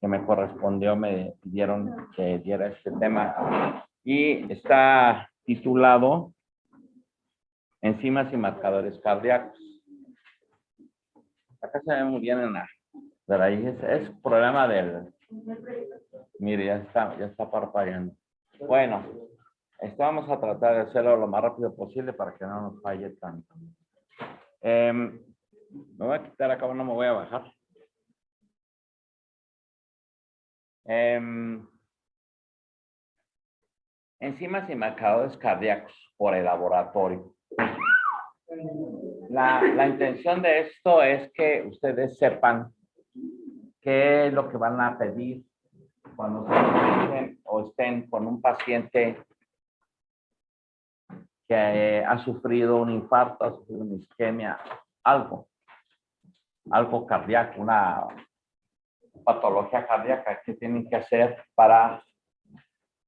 me correspondió, me pidieron que diera este tema y está titulado Enzimas y marcadores cardíacos. Acá se ve muy bien en la, pero ahí es problema del, mire, ya está parpadeando. Bueno, vamos a tratar de hacerlo lo más rápido posible para que no nos falle tanto. Me voy a quitar acá, no me voy a bajar. Enzimas y marcadores cardíacos por el laboratorio. La intención de esto es que ustedes sepan qué es lo que van a pedir cuando se presenten o estén con un paciente que ha sufrido un infarto, ha sufrido una isquemia, algo cardíaco, una patología cardíaca que tienen que hacer para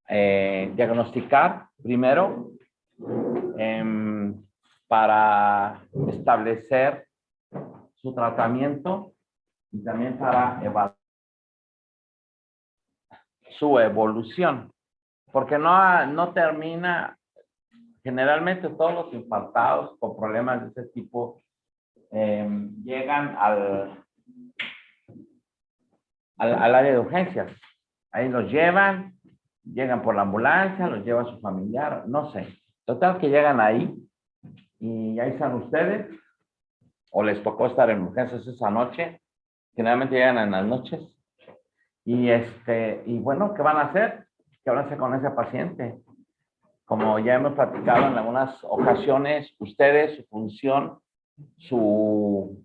diagnosticar primero, para establecer su tratamiento y también para evaluar su evolución, porque no termina, generalmente todos los infartados con problemas de ese tipo llegan al área de urgencias. Ahí los llegan por la ambulancia, los lleva su familiar, no sé. Total que llegan ahí y ahí están ustedes, o les tocó estar en urgencias esa noche, generalmente llegan en las noches. Y bueno, ¿qué van a hacer? ¿Qué van a hacer con ese paciente? Como ya hemos platicado en algunas ocasiones, ustedes, su función, su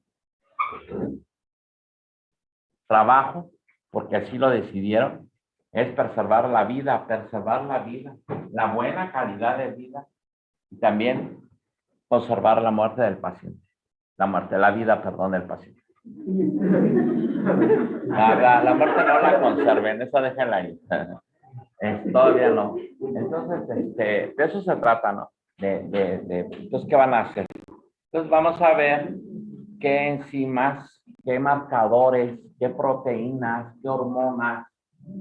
trabajo, porque así lo decidieron, es preservar la vida, la buena calidad de vida y también conservar la muerte del paciente. La vida, perdón, del paciente. La muerte no la conserven, esa déjenla ahí. Todavía no. Entonces, de eso se trata, ¿no? Entonces, ¿qué van a hacer? Entonces, vamos a ver qué enzimas, qué marcadores, qué proteínas, qué hormonas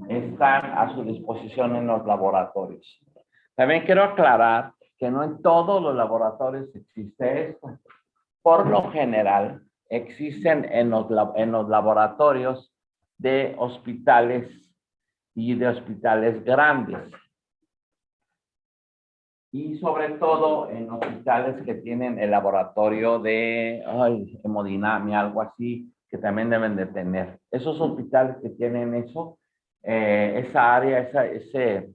están a su disposición en los laboratorios. También quiero aclarar que no en todos los laboratorios existe esto. Por lo general, existen en los laboratorios de hospitales y de hospitales grandes. Y sobre todo en hospitales que tienen el laboratorio de hemodinamia, algo así, que también deben de tener. Esos hospitales que tienen eso, esa área, ese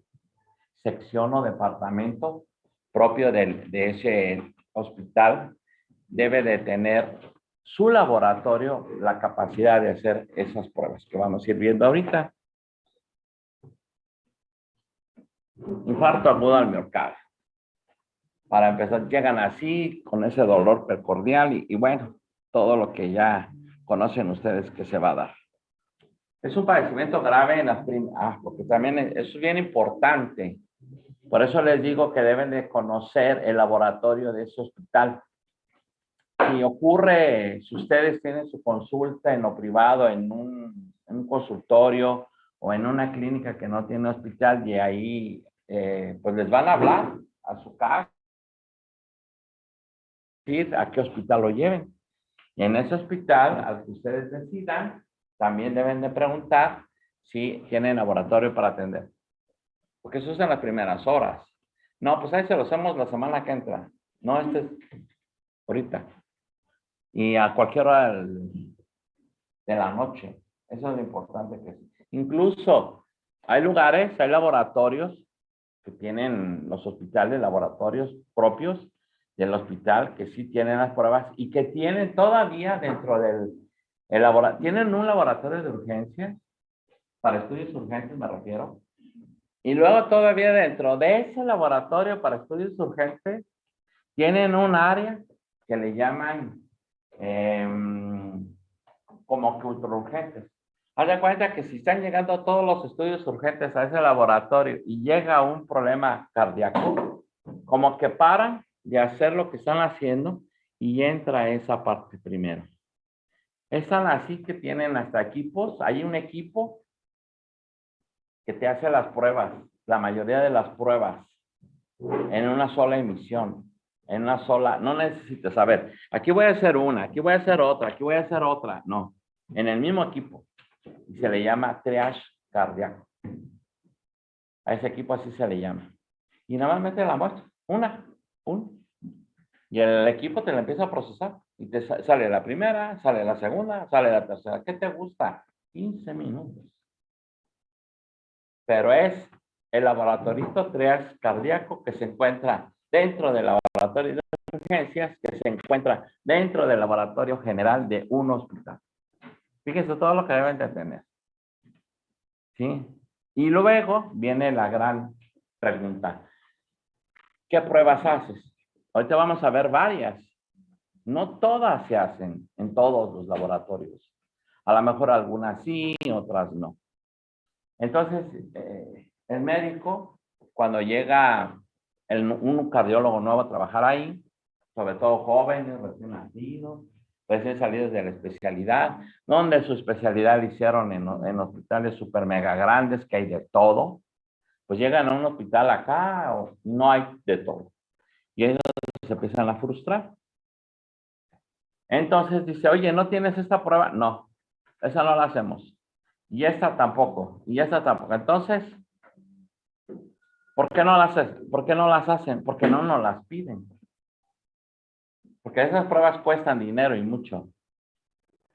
sección o departamento propio de ese hospital, debe de tener su laboratorio la capacidad de hacer esas pruebas que vamos a ir viendo ahorita. Infarto agudo al miocardio. Para empezar, llegan así, con ese dolor percordial y bueno, todo lo que ya conocen ustedes que se va a dar. Es un padecimiento grave en las porque también es bien importante. Por eso les digo que deben de conocer el laboratorio de ese hospital. Si ocurre, si ustedes tienen su consulta en lo privado, en un consultorio o en una clínica que no tiene hospital y ahí pues les van a hablar a su casa, a qué hospital lo lleven. Y en ese hospital, al que ustedes decidan, también deben de preguntar si tienen laboratorio para atender. Porque eso es en las primeras horas. No, pues ahí se lo hacemos la semana que entra. No, este es ahorita. Y a cualquier hora de la noche. Eso es lo importante que es. Incluso hay lugares, hay laboratorios que tienen los hospitales, laboratorios propios del hospital que sí tienen las pruebas y que tienen todavía dentro del laboratorio, tienen un laboratorio de urgencias, para estudios urgentes me refiero, y luego todavía dentro de ese laboratorio para estudios urgentes tienen un área que le llaman como que ultraurgentes. Haz de cuenta que si están llegando todos los estudios urgentes a ese laboratorio y llega un problema cardíaco, como que paran de hacer lo que están haciendo y entra esa parte primero. Es tan así que tienen hasta equipos. Hay un equipo que te hace las pruebas, la mayoría de las pruebas, en una sola emisión, en una sola, no necesitas saber, aquí voy a hacer una, aquí voy a hacer otra, aquí voy a hacer otra, no, en el mismo equipo, y se le llama triage cardíaco. A ese equipo así se le llama. Y nada más mete la muestra, una, y el equipo te la empieza a procesar, y te sale la primera, sale la segunda, sale la tercera. ¿Qué te gusta? 15 minutos. Pero es el laboratorito triage cardíaco que se encuentra dentro del laboratorio de urgencias, que se encuentra dentro del laboratorio general de un hospital. Fíjense todo lo que deben de tener. ¿Sí? Y luego viene la gran pregunta. ¿Qué pruebas haces? Ahorita vamos a ver varias. No todas se hacen en todos los laboratorios. A lo mejor algunas sí, otras no. Entonces, el médico, cuando llega un cardiólogo nuevo a trabajar ahí, sobre todo jóvenes, recién nacidos, recién salidos de la especialidad, donde su especialidad la hicieron en hospitales super mega grandes, que hay de todo, pues llegan a un hospital acá, o no hay de todo. Y ellos se empiezan a frustrar. Entonces dice, oye, ¿no tienes esta prueba? No, esa no la hacemos. Y esta tampoco, y esta tampoco. Entonces, ¿por qué no las hacen? Porque no nos las piden. Porque esas pruebas cuestan dinero y mucho.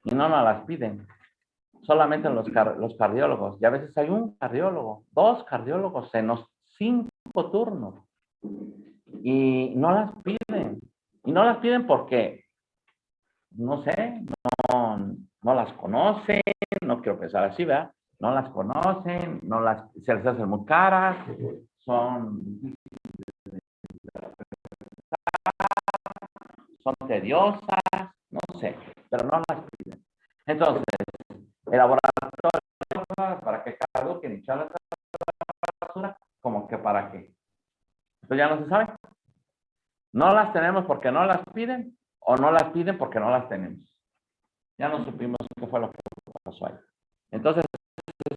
Y no nos las piden. Solamente los cardiólogos. Y a veces hay un cardiólogo, dos cardiólogos en los 5 turnos. Y no las piden. Y no las piden porque, no sé, no las conocen, no quiero pensar así, ¿verdad? No las conocen, se les hacen muy caras, son tediosas, no sé, pero no las piden. Entonces, el laboratorio, ¿para qué cargo? Que echar la basura, como que para qué. Pues ya no se sabe. No las tenemos porque no las piden, o no las piden porque no las tenemos. Ya no supimos qué fue lo que pasó ahí. Entonces,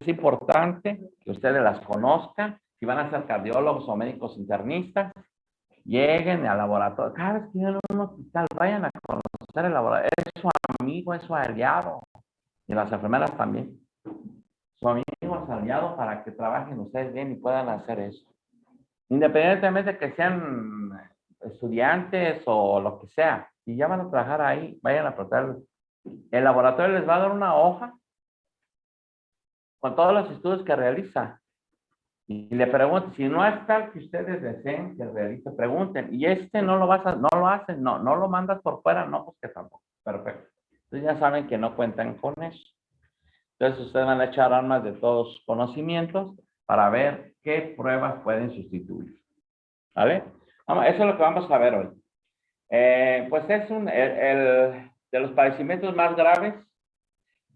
es importante que ustedes las conozcan. Si van a ser cardiólogos o médicos internistas, lleguen al laboratorio. Cada vez que lleguen a un hospital, vayan a conocer el laboratorio. Es su amigo, es su aliado. Y las enfermeras también. Su amigo, su aliado para que trabajen ustedes bien y puedan hacer eso. Independientemente de que sean estudiantes o lo que sea. Si ya van a trabajar ahí, vayan a tratar. El laboratorio les va a dar una hoja con todos los estudios que realiza. Y le pregunto, si no está el que ustedes deseen que realice, pregunten. Y no lo hacen, no lo mandas por fuera, no, pues que tampoco. Perfecto. Entonces ya saben que no cuentan con eso. Entonces ustedes van a echar armas de todos sus conocimientos para ver qué pruebas pueden sustituir. ¿Vale? Eso es lo que vamos a ver hoy. Pues es de los padecimientos más graves,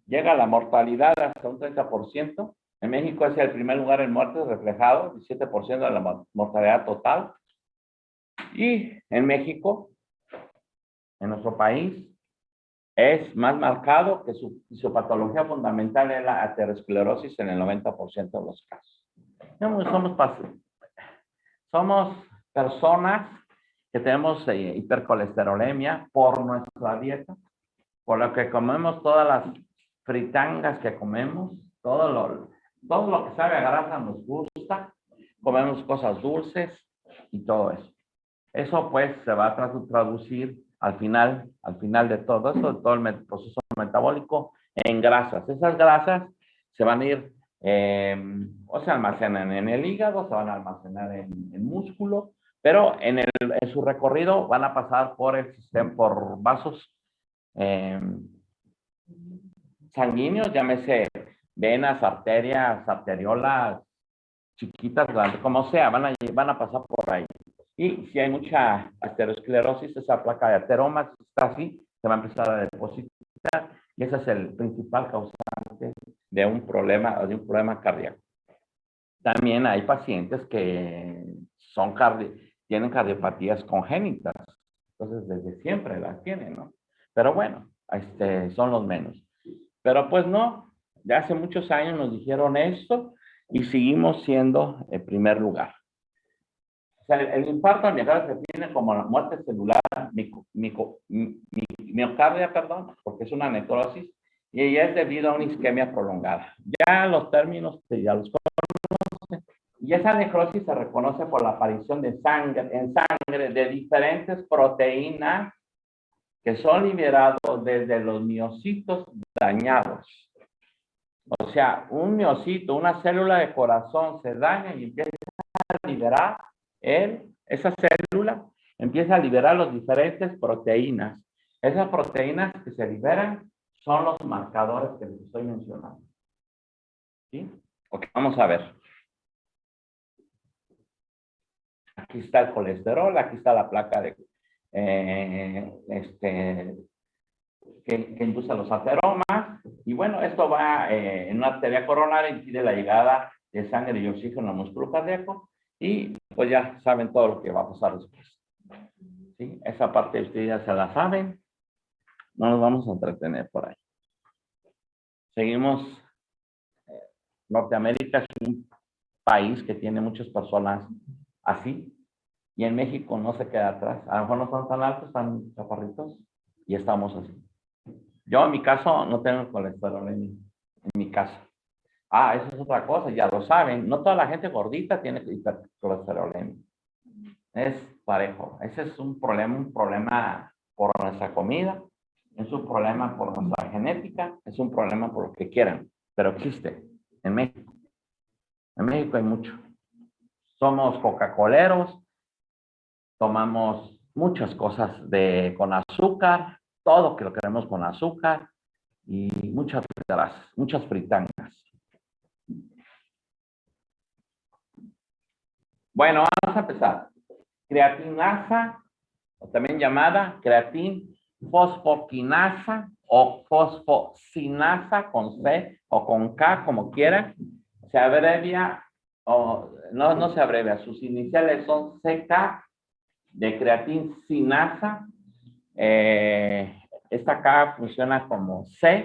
llega la mortalidad hasta un 30%. En México es el primer lugar en muertes reflejado, el 7% de la mortalidad total. Y en México, en nuestro país, es más marcado que su patología fundamental es la aterosclerosis en el 90% de los casos. Somos personas que tenemos hipercolesterolemia por nuestra dieta, por lo que comemos todas las fritangas que comemos, todo lo que sabe a grasa nos gusta, comemos cosas dulces y todo eso. Eso pues se va a traducir al final de todo eso, de todo el proceso metabólico en grasas. Esas grasas se van a ir, o se almacenan en el hígado, se van a almacenar en músculo, pero en su recorrido van a pasar por el sistema, por vasos sanguíneos, llámese venas, arterias, arteriolas, chiquitas, grandes, como sea, van a pasar por ahí. Y si hay mucha aterosclerosis, esa placa de ateromas está así, se va a empezar a depositar y ese es el principal causante de un problema cardíaco. También hay pacientes que tienen cardiopatías congénitas, entonces desde siempre las tienen, ¿no? Pero bueno, son los menos. Pero pues no, ya hace muchos años nos dijeron esto y seguimos siendo el primer lugar. O sea, el infarto al miocardio se define como la muerte celular miocardia, perdón, porque es una necrosis, y ella es debido a una isquemia prolongada. Ya los términos ya los conocen. Y esa necrosis se reconoce por la aparición de sangre, en sangre de diferentes proteínas que son liberados desde los miocitos dañados. O sea, un miocito, una célula de corazón se daña y empieza a liberar esa célula empieza a liberar las diferentes proteínas. Esas proteínas que se liberan son los marcadores que les estoy mencionando. ¿Sí? Ok, vamos a ver. Aquí está el colesterol, aquí está la placa de, que induce los ateromas. Y bueno, esto va en una arteria coronaria, impide la llegada de sangre y oxígeno al músculo cardíaco. Y pues ya saben todo lo que va a pasar después. ¿Sí? Esa parte ustedes ya se la saben. No nos vamos a entretener por ahí. Seguimos. Norteamérica es un país que tiene muchas personas así. Y en México no se queda atrás. A lo mejor no son tan altos, tan chaparritos. Y estamos así. Yo en mi caso no tengo colesterol en mi casa. Ah, eso es otra cosa, ya lo saben. No toda la gente gordita tiene hipercolesterolemia. Es parejo. Ese es un problema por nuestra comida, es un problema por nuestra genética, es un problema por lo que quieran, pero existe en México. En México hay mucho. Somos coca-coleros, tomamos muchas cosas con azúcar, todo que lo queremos con azúcar y muchas grasas, muchas fritangas. Bueno, vamos a empezar. Creatinasa, o también llamada creatin fosfoquinasa o fosfocinasa con C o con K, como quieran. Se abrevia, o no se abrevia, sus iniciales son CK de creatincinasa. Esta K funciona como C,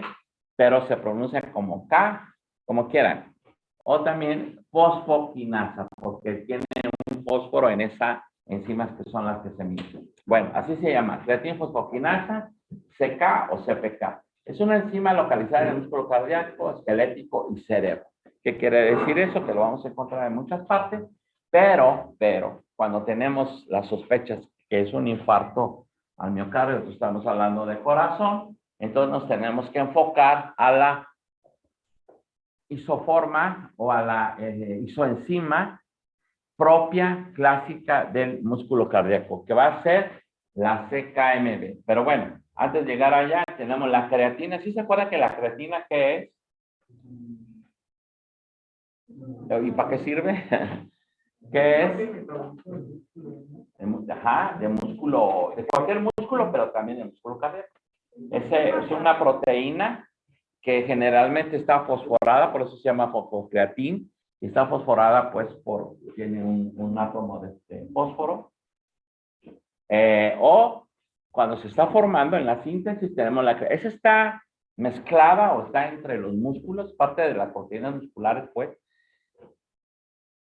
pero se pronuncia como K, como quieran. O también fosfoquinasa, porque tiene un fósforo en esas enzimas que son las que se emiten. Bueno, así se llama, creatinfosfoquinasa, CK o CPK. Es una enzima localizada en el músculo cardíaco, esquelético y cerebro. ¿Qué quiere decir eso? Que lo vamos a encontrar en muchas partes, pero, cuando tenemos las sospechas que es un infarto al miocardio, estamos hablando de corazón, entonces nos tenemos que enfocar a la isoforma o a la isoenzima propia clásica del músculo cardíaco, que va a ser la CKMB. Pero bueno, antes de llegar allá, tenemos la creatina. ¿Sí se acuerdan que la creatina qué es? ¿Y para qué sirve? ¿Qué es? De músculo, de cualquier músculo, pero también de músculo cardíaco. Es una proteína que generalmente está fosforada, por eso se llama fosfocreatín, y está fosforada pues tiene un átomo de fósforo. O cuando se está formando en la síntesis tenemos esa está mezclada o está entre los músculos, parte de las proteínas musculares pues,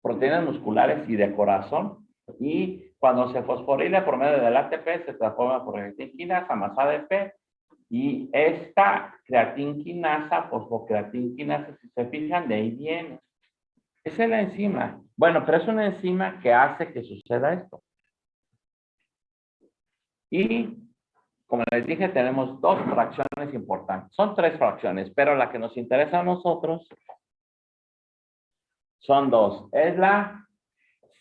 proteínas musculares y de corazón, y cuando se fosforila por medio del ATP se transforma por creatinquinasa más ADP, y esta creatinquinasa, fosfocreatinquinasa, si se fijan, de ahí viene. Esa es la enzima. Bueno, pero es una enzima que hace que suceda esto. Y, como les dije, tenemos dos fracciones importantes. Son tres fracciones, pero la que nos interesa a nosotros son dos. Es la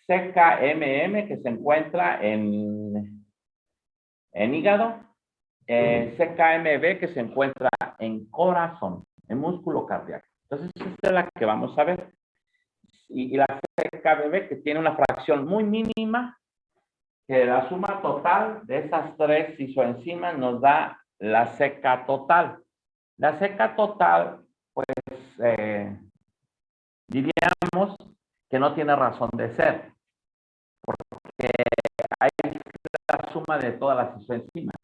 CKMM, que se encuentra en hígado. CKMB, que se encuentra en corazón, en músculo cardíaco. Entonces, esta es la que vamos a ver. Y la CKMB, que tiene una fracción muy mínima, que la suma total de esas tres isoenzimas nos da la CK total. La CK total, pues, diríamos que no tiene razón de ser, porque hay la suma de todas las isoenzimas.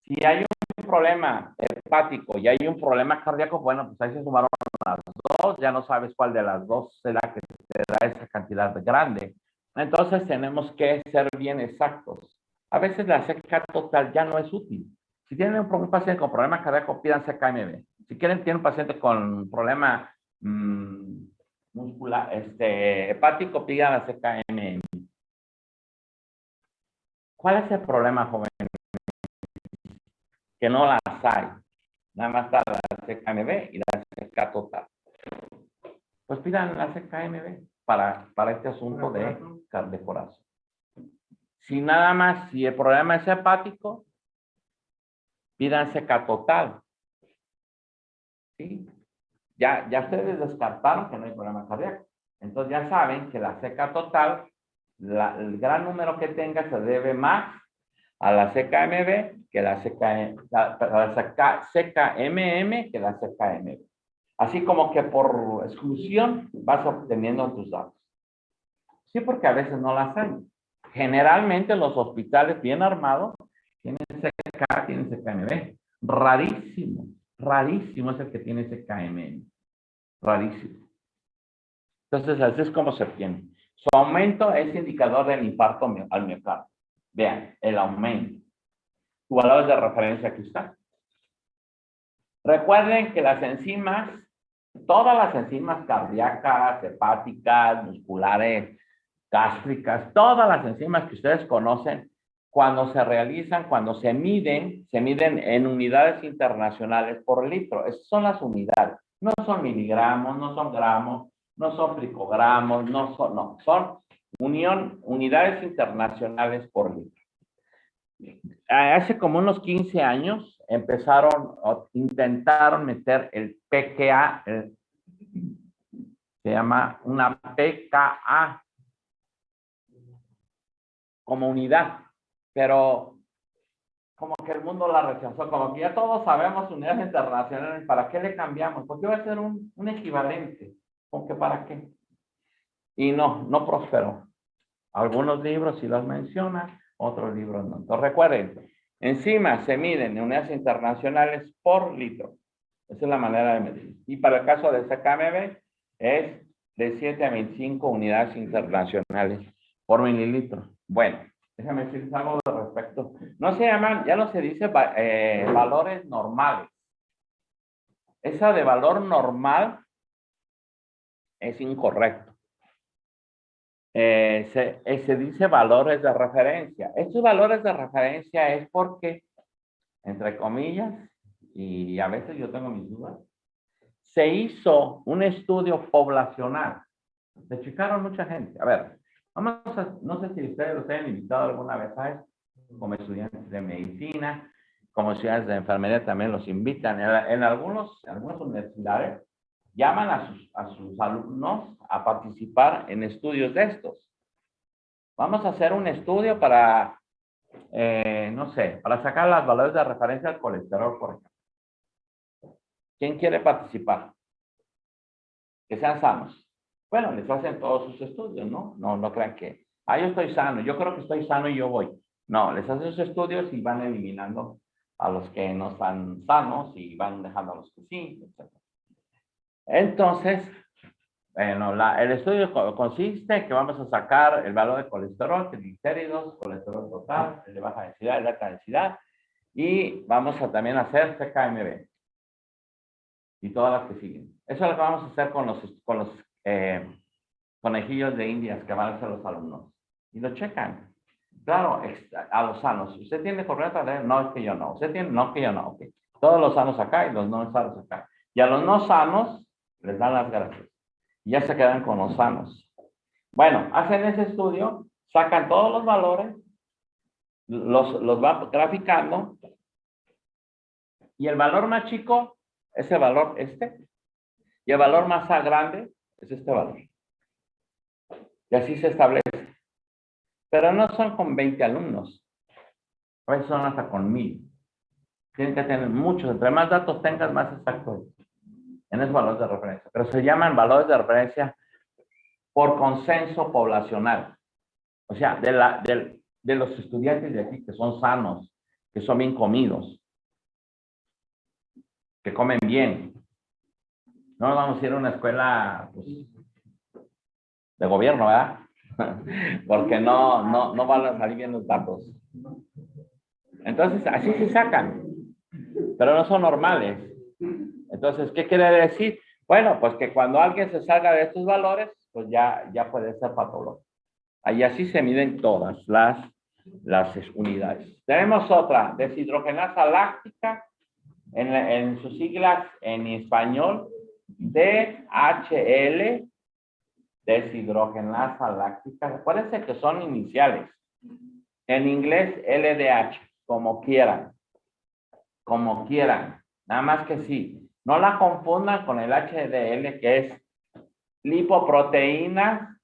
Si hay un problema hepático y hay un problema cardíaco, bueno, pues ahí se sumaron las dos ya no sabes cuál de las dos será que te da esa cantidad grande. Entonces tenemos que ser bien exactos. A veces la CK total ya no es útil. Si tienen un paciente con problema cardíaco, pidan CKMB. Si tienen un paciente con problema muscular, hepático, pidan la CKMB. ¿Cuál es el problema, joven? Que no las hay. Nada más está la CKMB y la CK total. Pues pidan la CKMB para este asunto de corazón. Si nada más, si el problema es hepático, pidan CK total. ¿Sí? Ya ustedes descartaron que no hay problema cardíaco. Entonces ya saben que la CK total, el gran número que tenga se debe más a la CKMB que la CKMM que la CKMB. Así como que por exclusión vas obteniendo tus datos. Sí, porque a veces no las hay. Generalmente los hospitales bien armados tienen CK, tienen CKMB. Rarísimo, rarísimo es el que tiene CKMM. Rarísimo. Entonces, así es como se obtiene. Su aumento es indicador del infarto al miocardio. Vean, el aumento. Tu valor de referencia aquí está. Recuerden que las enzimas, todas las enzimas cardíacas, hepáticas, musculares, gástricas, todas las enzimas que ustedes conocen, cuando se realizan, cuando se miden en unidades internacionales por litro. Esas son las unidades. No son miligramos, no son gramos, no son picogramos, son unidades internacionales por litro. Hace como unos 15 años intentaron meter el pKa, se llama una pKa como unidad, pero como que el mundo la rechazó, como que ya todos sabemos unidades internacionales, ¿para qué le cambiamos? Porque va a ser un equivalente, ¿con qué para qué? Y no prosperó. Algunos libros sí los mencionan, otros libros no. Entonces recuerden, enzimas se miden en unidades internacionales por litro. Esa es la manera de medir. Y para el caso de CKMB es de 7 a 25 unidades internacionales por mililitro. Bueno, déjame decirles algo de respecto. No se llaman, ya no se dice valores normales. Esa de valor normal es incorrecto. Se dice valores de referencia. Estos valores de referencia es porque, entre comillas, y a veces yo tengo mis dudas, se hizo un estudio poblacional. Se checaron mucha gente. A ver, no sé si ustedes los han invitado alguna vez a esto, como estudiantes de medicina, como estudiantes de enfermería también los invitan. En algunas universidades llaman a sus alumnos a participar en estudios de estos. Vamos a hacer un estudio para, no sé, para sacar los valores de referencia al colesterol, por ejemplo. ¿Quién quiere participar? Que sean sanos. Bueno, les hacen todos sus estudios, ¿no? No crean que, yo estoy sano, yo creo que estoy sano y yo voy. No, les hacen sus estudios y van eliminando a los que no están sanos y van dejando a los que sí, etc. Entonces, bueno, el estudio consiste en que vamos a sacar el valor de colesterol, triglicéridos, colesterol total, el de baja densidad, el de alta densidad, y vamos a también hacer CKMB y todas las que siguen. Eso es lo que vamos a hacer con los conejillos de indias que van a ser los alumnos. Y lo checan. Claro, a los sanos. ¿Usted tiene corriente? No, es que yo no. ¿Usted tiene? No, que yo no. Okay. Todos los sanos acá y los no sanos acá. Y a los no sanos les dan las gracias. Y ya se quedan con los sanos. Bueno, hacen ese estudio, sacan todos los valores, los van graficando, y el valor más chico es el valor y el valor más grande es este valor. Y así se establece. Pero no son con 20 alumnos. A veces son hasta con 1000. Tienen que tener muchos. Entre más datos tengas, más exacto en esos valores de referencia. Pero se llaman valores de referencia por consenso poblacional. O sea, de los estudiantes de aquí que son sanos, que son bien comidos, que comen bien. No vamos a ir a una escuela pues, de gobierno, ¿verdad? Porque no van a salir bien los datos. Entonces, así se sacan, pero no son normales. Entonces, ¿qué quiere decir? Bueno, pues que cuando alguien se salga de estos valores, pues ya puede ser patológico. Ahí así se miden todas las unidades. Tenemos otra, deshidrogenasa láctica, en sus siglas en español, DHL, deshidrogenasa láctica. Acuérdense que son iniciales. En inglés, LDH, como quieran. Como quieran. Nada más que sí. No la confundan con el HDL, que es lipoproteína,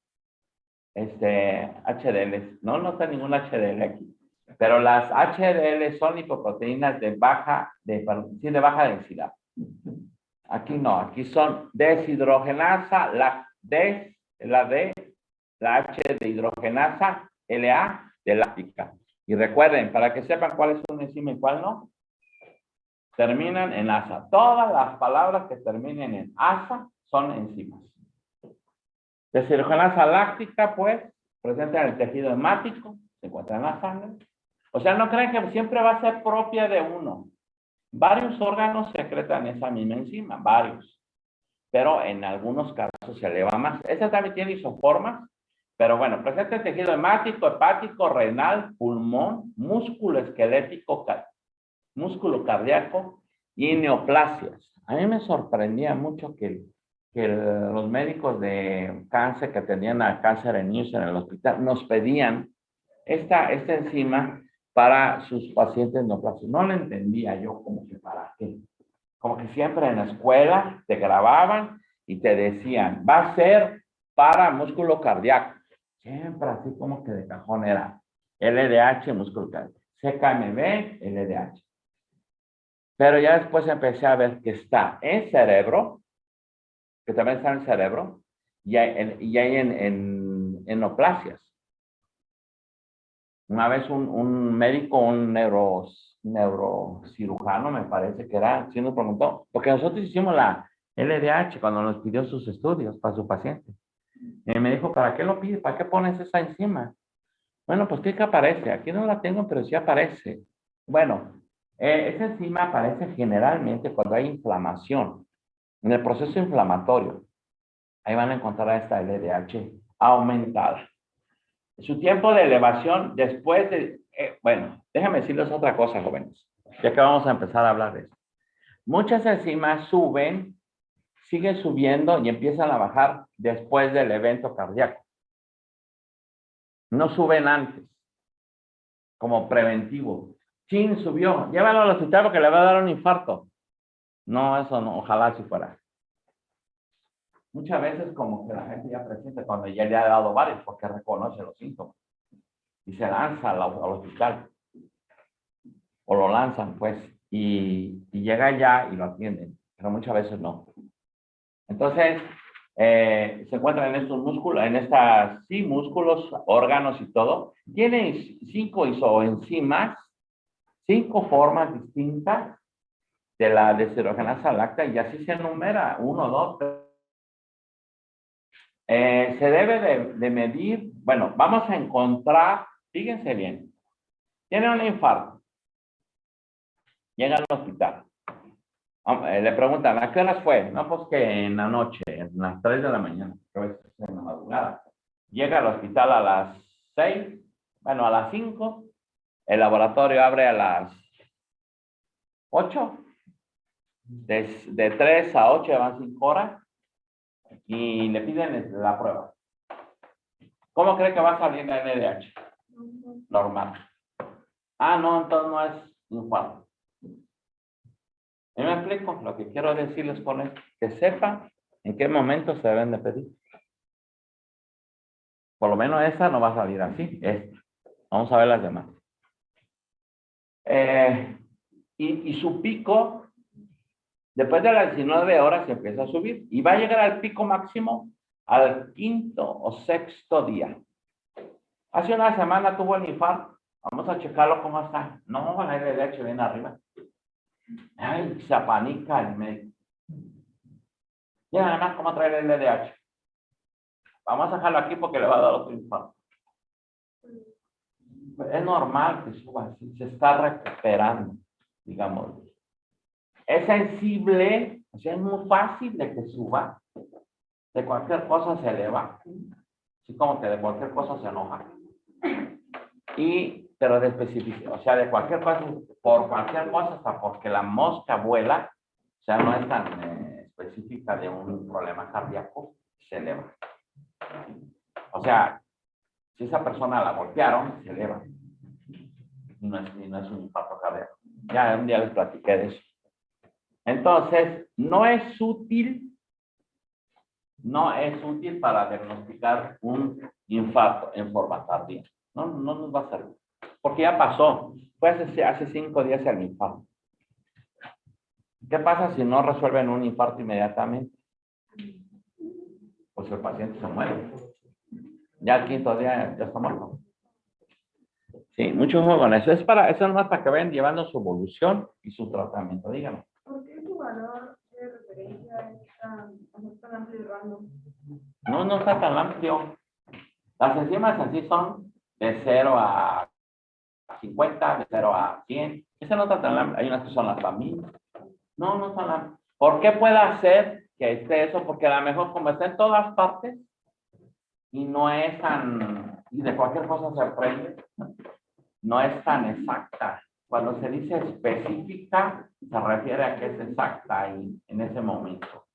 HDL. No está ningún HDL aquí. Pero las HDL son lipoproteínas de baja densidad. Aquí no, aquí son deshidrogenasa, la H de hidrogenasa, LA de láctica. Y recuerden, para que sepan cuál es una enzima y cuál no, terminan en asa. Todas las palabras que terminen en asa son enzimas. Deshidrogenasa láctica, pues, presente en el tejido hemático, se encuentra en la sangre. O sea, no creen que siempre va a ser propia de uno. Varios órganos secretan esa misma enzima, varios. Pero en algunos casos se eleva más. Esta también tiene isoformas, pero bueno, presente en tejido hemático, hepático, renal, pulmón, músculo esquelético, músculo cardíaco y neoplasias. A mí me sorprendía mucho que los médicos de cáncer que atendían a cáncer en niños en el hospital nos pedían esta enzima para sus pacientes neoplásicos. No lo entendía yo como que para qué. Como que siempre en la escuela te grababan y te decían, va a ser para músculo cardíaco. Siempre así como que de cajón era LDH, músculo cardíaco. CKMB, LDH. Pero ya después empecé a ver que está en cerebro, que también está en el cerebro, y hay en neoplasias. Una vez un médico, un neurocirujano, me parece que era, sí nos preguntó, porque nosotros hicimos la LDH cuando nos pidió sus estudios para su paciente. Y me dijo, ¿para qué lo pide? ¿Para qué pones esa enzima? Bueno, pues ¿qué aparece? Aquí no la tengo, pero sí aparece. Bueno, esa enzima aparece generalmente cuando hay inflamación. En el proceso inflamatorio, ahí van a encontrar esta LDH aumentada. Su tiempo de elevación después de... bueno, déjame decirles otra cosa, jóvenes, ya que vamos a empezar a hablar de esto. Muchas enzimas suben, siguen subiendo y empiezan a bajar después del evento cardíaco. No suben antes, como preventivo. Chin, subió, llévalo al hospital porque le va a dar un infarto. No, eso no, ojalá si fuera. Muchas veces como que la gente ya presiente cuando ya le ha dado varios porque reconoce los síntomas y se lanza al hospital o lo lanzan pues y llega ya y lo atienden, pero muchas veces no. Entonces se encuentran en estos músculos, en estas sí, músculos, órganos y todo. Tienen 5 isoenzimas, 5 formas distintas de la deshidrogenasa láctea y así se enumera, 1, 2, 3. Se debe de medir, bueno, vamos a encontrar, fíjense bien, tiene un infarto, llega al hospital, le preguntan, ¿a qué horas fue? No, pues que en la noche, en las 3 de la mañana, creo que es en la madrugada. Llega al hospital a las 6, bueno, a las 5, el laboratorio abre a las 8, de 3 a 8 van 5 horas y le piden la prueba. ¿Cómo cree que va a salir la LDH? Normal. Ah, no, entonces no es infarto. ¿Y me explico? Lo que quiero decirles con esto, que sepan en qué momento se deben de pedir. Por lo menos esa no va a salir así. Esta. Vamos a ver las demás. Y su pico, después de las 19 horas, se empieza a subir. Y va a llegar al pico máximo al 5º o 6º día. Hace una semana tuvo el infarto. Vamos a checarlo cómo está. No, la LDH viene arriba. Ay, se apanica el médico. Mira además cómo trae el LDH. Vamos a dejarlo aquí porque le va a dar otro infarto. Es normal que suba, si se está recuperando, digamos. Es sensible, o sea, es muy fácil de que suba. De cualquier cosa se eleva. Así como que de cualquier cosa se enoja. Pero de especificidad, o sea, de cualquier cosa, por cualquier cosa, hasta porque la mosca vuela, o sea, no es tan específica de un problema cardíaco, se eleva. O sea, si esa persona la golpearon, se eleva. Y no es un infarto cardíaco. Ya un día les platiqué de eso. Entonces, no es útil para diagnosticar un infarto en forma tardía. No nos va a servir. Porque ya pasó. Fue hace 5 días el infarto. ¿Qué pasa si no resuelven un infarto inmediatamente? Pues el paciente se muere. Ya el 5.º día ya está muerto. Sí, mucho ojo con eso. Eso es más para que vayan llevando su evolución y su tratamiento. Dígame. ¿Por qué su valor de referencia es tan amplio y random? No está tan amplio. Las enzimas así son de 0 a 50, de 0 a 100. Ese no está tan amplio. Hay unas que son las familias. No está tan amplio. ¿Por qué puede hacer que esté eso? Porque a lo mejor como está en todas partes y no es tan, y de cualquier cosa se aprende, no es tan exacta. Cuando se dice específica, se refiere a que es exacta ahí, en ese momento.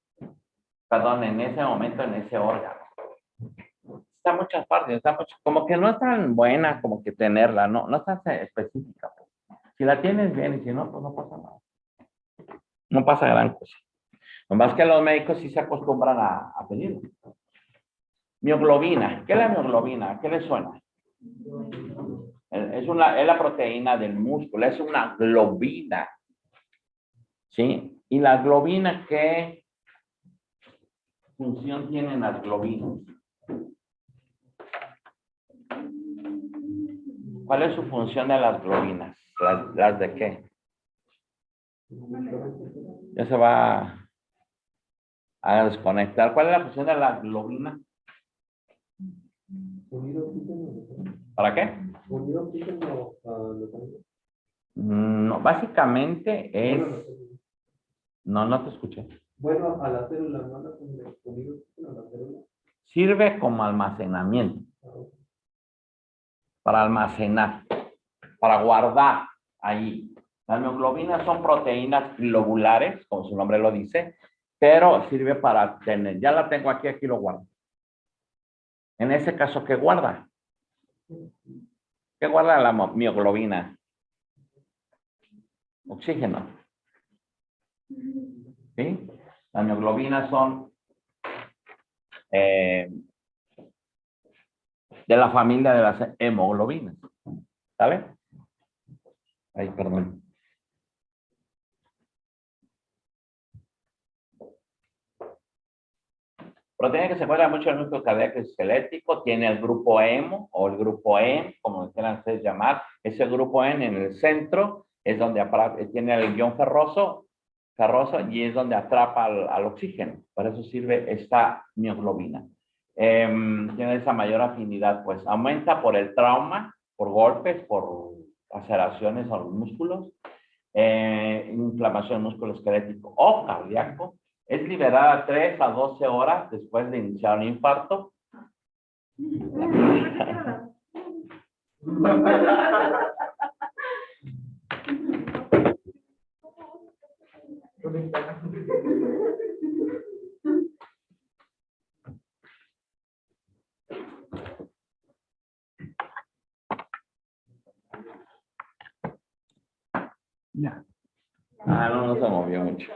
Perdón, en ese momento, en ese órgano. Está en muchas partes, como que no es tan buena como que tenerla, no es tan específica. Si la tienes bien y si no, pues no pasa nada. No pasa gran cosa. Nomás que los médicos sí se acostumbran a pedirlo. Mioglobina. ¿Qué es la mioglobina? ¿Qué le suena? Es la proteína del músculo, es una globina. ¿Sí? ¿Y la globina qué función tienen las globinas? ¿Cuál es su función de las globinas? ¿Las de qué? Ya se va a desconectar. ¿Cuál es la función de la globina? ¿Para qué? No, básicamente es... No te escuché. Bueno, a la célula, ¿no? La célula. Sirve como almacenamiento. Para almacenar. Para guardar ahí. Las mioglobinas son proteínas globulares, como su nombre lo dice, pero sirve para tener. Ya la tengo aquí lo guardo. En ese caso, ¿qué guarda? ¿Qué guarda la mioglobina? Oxígeno. ¿Sí? Las mioglobinas son de la familia de las hemoglobinas. ¿Sale? Ay, perdón. Proteína que se encuentra mucho en el núcleo cardíaco esquelético, tiene el grupo hemo o el grupo EM, como quieran ustedes llamar. Ese grupo EM en el centro es donde tiene el ion ferroso y es donde atrapa al oxígeno. Para eso sirve esta mioglobina. Tiene esa mayor afinidad, pues aumenta por el trauma, por golpes, por laceraciones a los músculos, inflamación musculoesquelético o cardíaco. Es liberada 3 a 12 horas después de iniciar un infarto. No se movió mucho.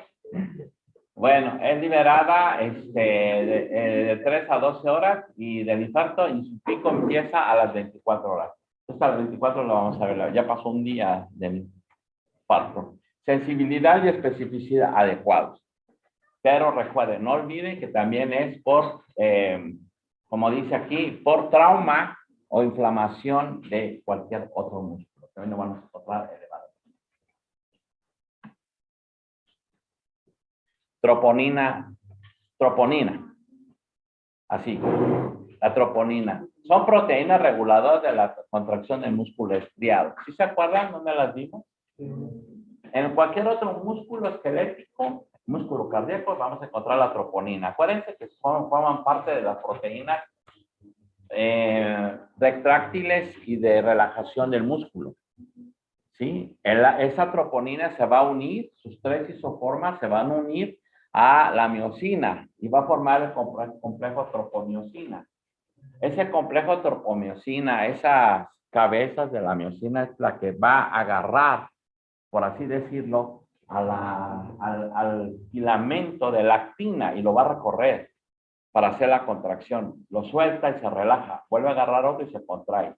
Bueno, es liberada de 3 a 12 horas y del infarto, y su pico empieza a las 24 horas. Entonces a las 24 lo vamos a ver, ya pasó un día del infarto. Sensibilidad y especificidad adecuados. Pero recuerden, no olviden que también es por, como dice aquí, por trauma o inflamación de cualquier otro músculo. También lo vamos a encontrar elevado. troponina. Así, la troponina. Son proteínas reguladoras de la contracción del músculo estriado. ¿Sí se acuerdan dónde las vimos? En cualquier otro músculo esquelético, músculo cardíaco, vamos a encontrar la troponina. Acuérdense que forman parte de las proteínas retráctiles y de relajación del músculo. ¿Sí? Esa troponina se va a unir, sus tres isoformas se van a unir a la miosina y va a formar el complejo tropomiosina. Ese complejo tropomiosina, esas cabezas de la miosina es la que va a agarrar, por así decirlo, al filamento de la actina y lo va a recorrer para hacer la contracción. Lo suelta y se relaja, vuelve a agarrar otro y se contrae.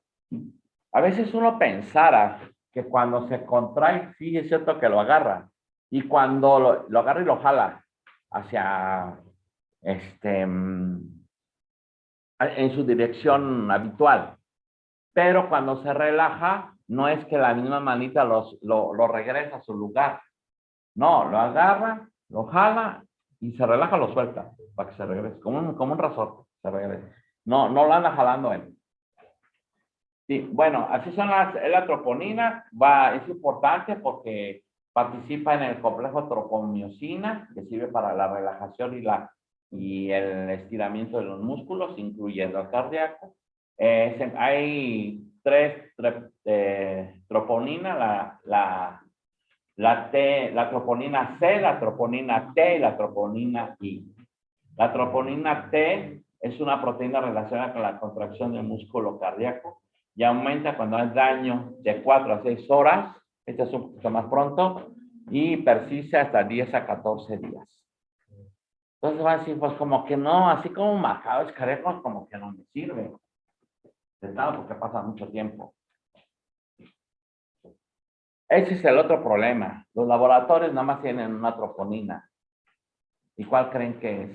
A veces uno pensara que cuando se contrae, sí es cierto que lo agarra, y cuando lo agarra y lo jala hacia en su dirección habitual. Pero cuando se relaja, no es que la misma manita lo regresa a su lugar. No, lo agarra, lo jala y se relaja, lo suelta para que se regrese. Como un resorte, se regrese. No lo anda jalando él. Sí, bueno, así son la troponina. Es importante porque participa en el complejo tropomiosina, que sirve para la relajación y el estiramiento de los músculos, incluyendo el cardíaco. Hay tres troponina, la troponina C, la troponina T y la troponina I. La troponina T es una proteína relacionada con la contracción del músculo cardíaco y aumenta cuando hay daño de 4 a 6 horas, este es un poquito más pronto, y persiste hasta 10 a 14 días. Entonces va a decir, pues como que no, así como marcadores cardíacos, como que no me sirve. ¿Verdad? Porque pasa mucho tiempo. Ese es el otro problema. Los laboratorios nada más tienen una troponina. ¿Y cuál creen que es?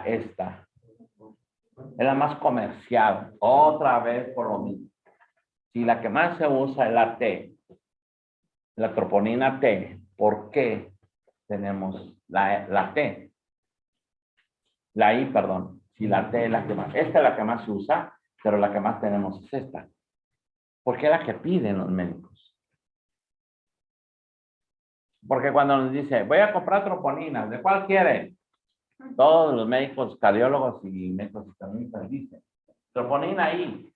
Esta. Es la más comercial. Otra vez por lo mismo. Si la que más se usa es la T, la troponina T, ¿por qué tenemos la T? La I, perdón. Si la T es la que más. Esta es la que más se usa, pero la que más tenemos es esta. Porque es la que piden los médicos. Porque cuando nos dice, voy a comprar troponina, ¿de cuál quieren? Todos los médicos, cardiólogos y médicos internistas dicen, troponina I.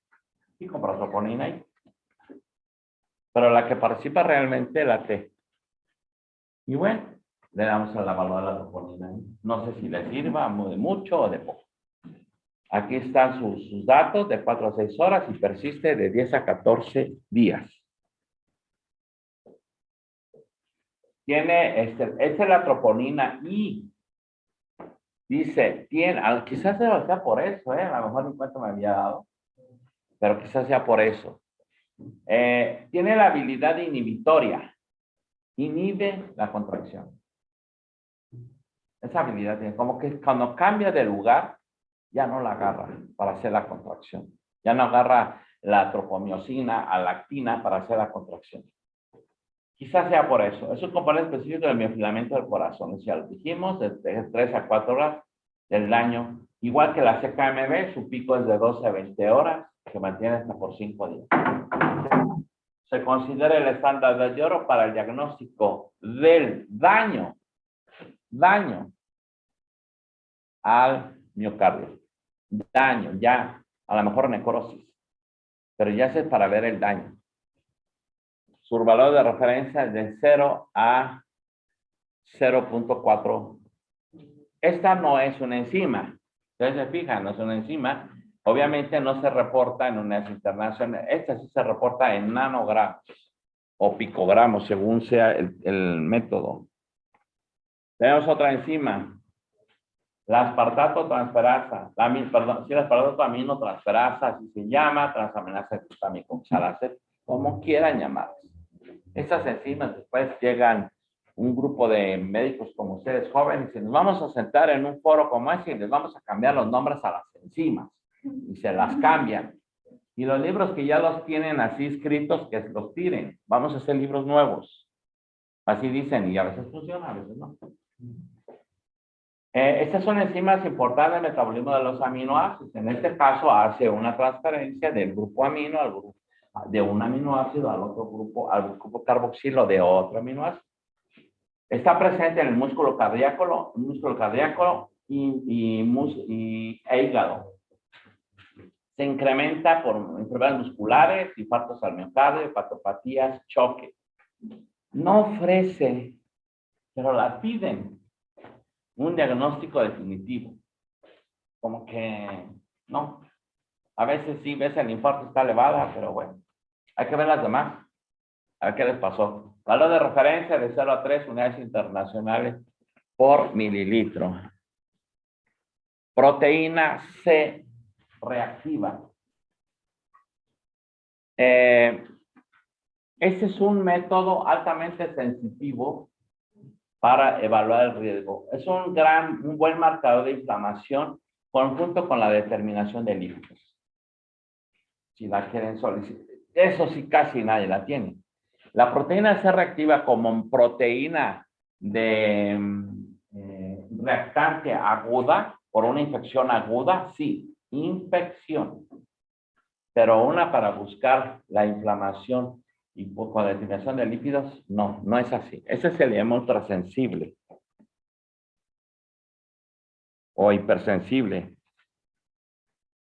Y compra troponina I. Pero la que participa realmente es la T. Y bueno, le damos a la valor de la troponina I. No sé si le sirva de mucho o de poco. Aquí están sus datos de 4 a 6 horas y persiste de 10 a 14 días. Tiene, esta es la troponina I. Dice, quizás sea por eso, a lo mejor ni cuenta me había dado, pero quizás sea por eso. Tiene la habilidad inhibitoria. Inhibe la contracción. Esa habilidad tiene, como que cuando cambia de lugar, ya no la agarra para hacer la contracción. Ya no agarra la tropomiosina a la actina para hacer la contracción. Quizás sea por eso. Es un componente específico del miofilamento del corazón. Ya lo dijimos, de 3 a 4 horas del daño. Igual que la CKMB, su pico es de 12 a 20 horas, se mantiene hasta por 5 días. Se considera el estándar de oro para el diagnóstico del daño al miocardio. Daño, ya, a lo mejor necrosis, pero ya es para ver el daño. Su valor de referencia es de 0 a 0.4. Esta no es una enzima. Ustedes se fijan, no es una enzima. Obviamente no se reporta en unidades internacionales. Esta sí se reporta en nanogramos o picogramos, según sea el método. Tenemos otra enzima. La aspartato transferasa. La aspartato aminotransferasa, así se llama, transaminasa glutámico oxalasa, como quieran llamarse. Estas enzimas después llegan un grupo de médicos como ustedes jóvenes y nos vamos a sentar en un foro como ese y les vamos a cambiar los nombres a las enzimas y se las cambian. Y los libros que ya los tienen así escritos, que los tiren. Vamos a hacer libros nuevos. Así dicen y a veces funciona, a veces no. Estas son enzimas importantes del metabolismo de los aminoácidos. En este caso, hace una transferencia del grupo amino al grupo, de un aminoácido al otro grupo, al grupo carboxilo de otro aminoácido. Está presente en el músculo cardíaco y hígado. Se incrementa por enfermedades musculares, infartos al miocardio, hepatopatías, choque. No ofrece, pero la piden, un diagnóstico definitivo. Como que no. A veces sí ves el infarto está elevada, pero bueno, hay que ver las demás. A ver qué les pasó. Valor de referencia de 0 a 3 unidades internacionales por mililitro. Proteína C reactiva. Este es un método altamente sensitivo para evaluar el riesgo. Es un buen marcador de inflamación conjunto con la determinación de lípidos. Si la quieren solicitar. Eso sí casi nadie la tiene. La proteína C reactiva como proteína de reactante aguda por una infección aguda, sí, infección. Pero una para buscar la inflamación y con la determinación de lípidos, no, no es así. Ese se le llama ultrasensible o hipersensible.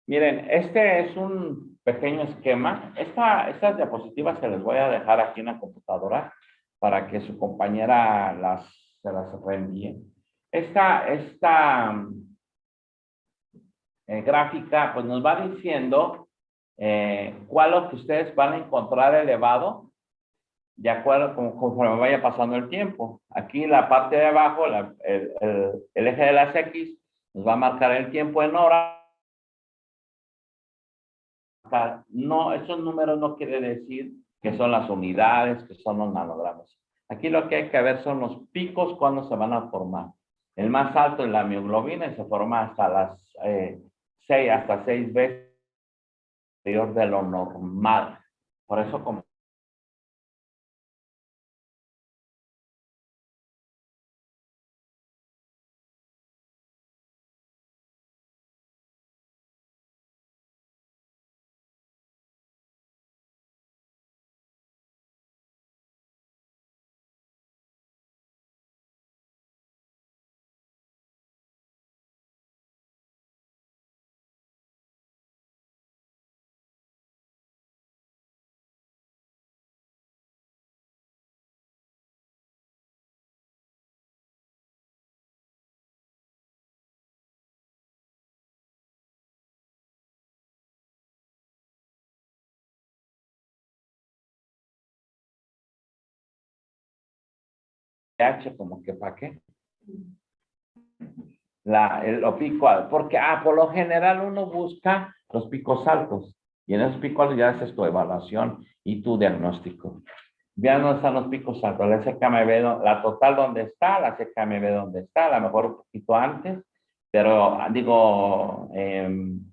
Miren, este es un pequeño esquema. Estas diapositivas se las voy a dejar aquí en la computadora para que su compañera se las reenvíe. Esta gráfica pues nos va diciendo cuál es lo que ustedes van a encontrar elevado de acuerdo conforme vaya pasando el tiempo. Aquí la parte de abajo, el eje de las X, nos va a marcar el tiempo en horas. No, esos números no quiere decir que son las unidades, que son los nanogramos. Aquí lo que hay que ver son los picos cuando se van a formar. El más alto es la mioglobina y se forma hasta las 6 veces superior de lo normal. Por eso como H, como que para qué. Lo pico, porque por lo general uno busca los picos altos y en esos picos ya haces tu evaluación y tu diagnóstico. Vean dónde están los picos altos, la SKMB, la total donde está, la SKMB donde está, a lo mejor un poquito antes, pero digo,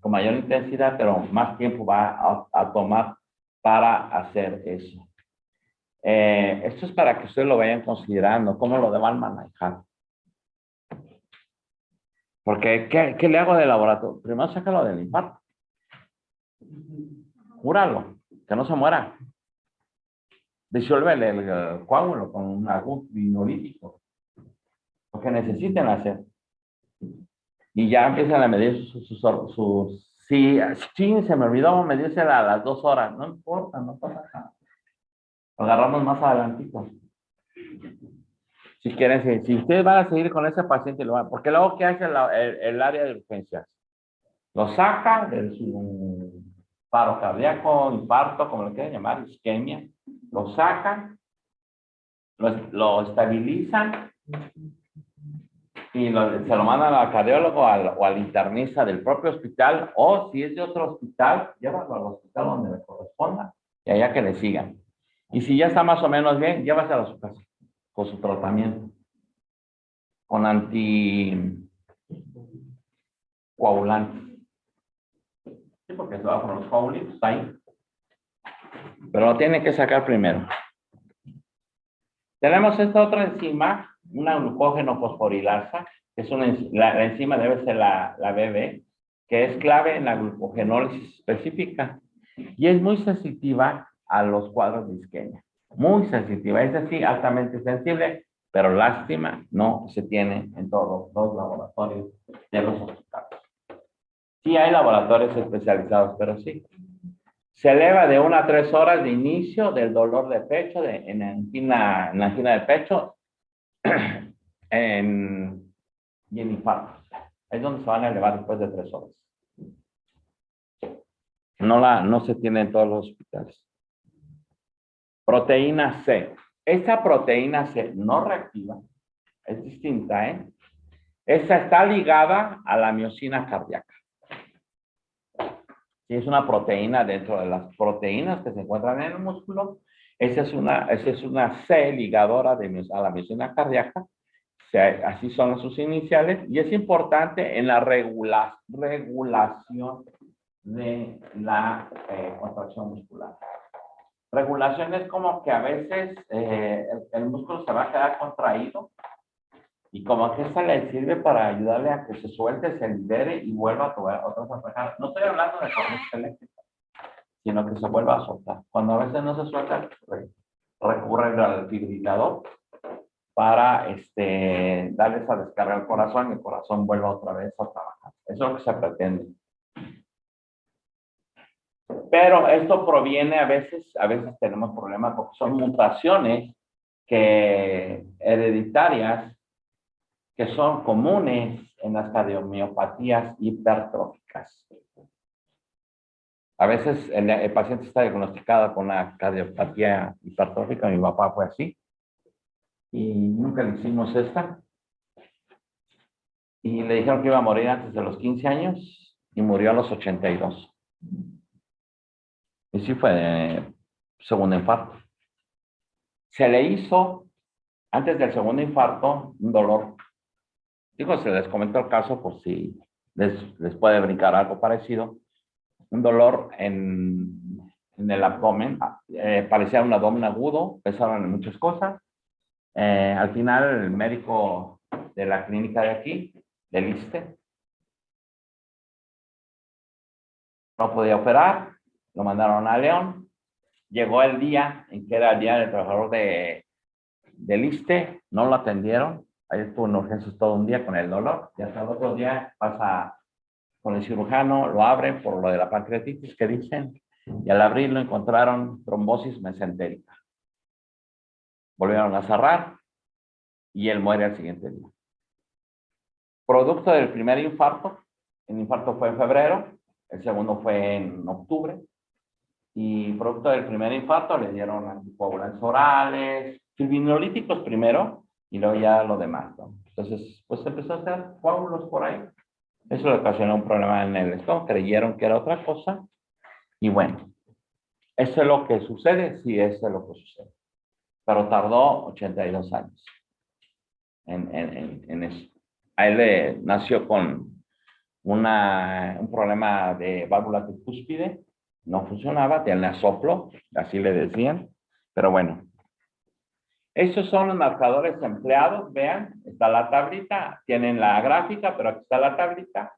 con mayor intensidad, pero más tiempo va a tomar para hacer eso. Esto es para que ustedes lo vayan considerando, cómo lo deban manejar. Porque, ¿qué le hago de laboratorio? Primero sácalo del infarto. Júralo, que no se muera. Disuelve el coágulo con algún vinolítico. Lo que necesiten hacer. Y ya empiezan a medir sí, se me olvidó medírsela a las 2 horas. No importa, no pasa nada. Lo agarramos más adelantito. Si quieren, si ustedes van a seguir con ese paciente, porque luego, ¿qué hace el área de urgencias? Lo saca de su paro cardíaco, infarto, como le quieran llamar, isquemia. Lo sacan, lo estabilizan y se lo mandan al cardiólogo o al internista del propio hospital, o si es de otro hospital, llévalo al hospital donde le corresponda y allá que le sigan. Y si ya está más o menos bien, llévaselo a su casa con su tratamiento, con anticoagulantes. Sí, porque se va con los coagulitos ahí. Pero lo tiene que sacar primero. Tenemos esta otra enzima una glucógeno fosforilasa, que es la enzima debe ser la BB, que es clave en la glucogenólisis específica y es muy sensitiva a los cuadros de isquemia. Muy sensitiva, es decir, altamente sensible, pero lástima, no se tiene en todos los laboratorios de los hospitales. Sí hay laboratorios especializados, pero sí. Se eleva de 1 a 3 horas de inicio del dolor de pecho, en angina de pecho, y en infarto. Es donde se van a elevar después de 3 horas. No se tiene en todos los hospitales. Proteína C. Esa proteína C no reactiva, es distinta, ¿eh? Esa está ligada a la miosina cardíaca. Si es una proteína dentro de las proteínas que se encuentran en el músculo, esa es una C ligadora a la miosina cardíaca. Así son sus iniciales y es importante en la regulación de la contracción muscular. Regulación es como que a veces el músculo se va a quedar contraído y como que esta le sirve para ayudarle a que se suelte, se libere y vuelva a tomar otras aprejar. No estoy hablando de corriente eléctrica, sino que se vuelva a soltar. Cuando a veces no se suelta, recurre al fibrilador para darle esa descarga al corazón y el corazón vuelva otra vez a trabajar. Eso es lo que se pretende. Pero esto proviene a veces tenemos problemas porque son mutaciones hereditarias que son comunes en las cardiomiopatías hipertróficas. A veces el paciente está diagnosticado con una cardiopatía hipertrófica, mi papá fue así, y nunca le hicimos esta. Y le dijeron que iba a morir antes de los 15 años y murió a los 82. Y sí fue de segundo infarto. Se le hizo, antes del segundo infarto, un dolor. Digo, se les comento el caso por si les puede brincar algo parecido. Un dolor en el abdomen. Parecía un abdomen agudo, pensaban en muchas cosas. Al final, el médico de la clínica de aquí, del ISSSTE, no podía operar, lo mandaron a León. Llegó el día en que era el día del trabajador del ISSSTE, no lo atendieron. Ahí estuvo en urgencias todo un día con el dolor. Y hasta el otro día pasa con el cirujano, lo abren por lo de la pancreatitis que dicen. Y al abrirlo encontraron trombosis mesentérica. Volvieron a cerrar y él muere al siguiente día. Producto del primer infarto. El infarto fue en febrero, el segundo fue en octubre. Y producto del primer infarto le dieron anticoagulantes orales, fibrinolytíticos primero y luego ya lo demás, ¿no? Entonces, pues empezó a hacer coágulos por ahí. Eso le ocasionó un problema en el estómago, creyeron que era otra cosa. Y bueno, eso es lo que sucede, sí, eso es lo que sucede. Pero tardó 82 años en eso. A él nació con un problema de válvula tricúspide. No funcionaba, tenía soplo, así le decían, pero bueno. Estos son los marcadores empleados, vean, está la tablita, tienen la gráfica, pero aquí está la tablita,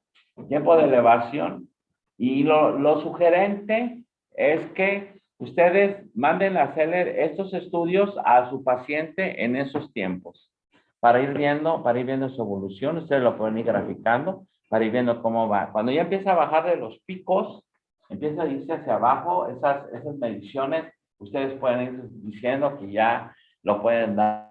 tiempo de elevación, y lo sugerente es que ustedes manden a hacer estos estudios a su paciente en esos tiempos, para ir viendo su evolución, ustedes lo pueden ir graficando, para ir viendo cómo va. Cuando ya empieza a bajar de los picos, empieza a irse hacia abajo, esas mediciones, ustedes pueden ir diciendo que ya lo pueden dar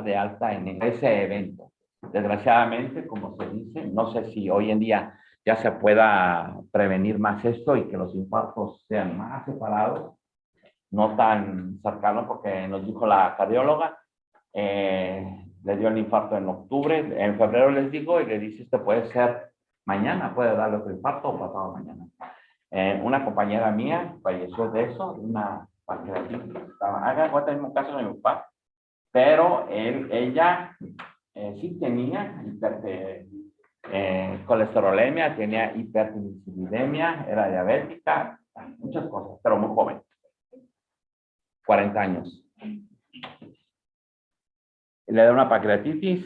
de alta en ese evento. Desgraciadamente, como se dice, no sé si hoy en día ya se pueda prevenir más esto y que los infartos sean más separados, no tan cercanos, porque nos dijo la cardióloga, le dio el infarto en octubre, en febrero les digo, y le dice, esto puede ser mañana, puede darle otro infarto o pasado mañana. Una compañera mía falleció de eso, una pancreatitis, haga cuenta el mismo caso de mi papá, pero ella sí tenía colesterolemia, tenía hipertrigliceridemia, era diabética, muchas cosas, pero muy joven, 40 años. le da una pancreatitis,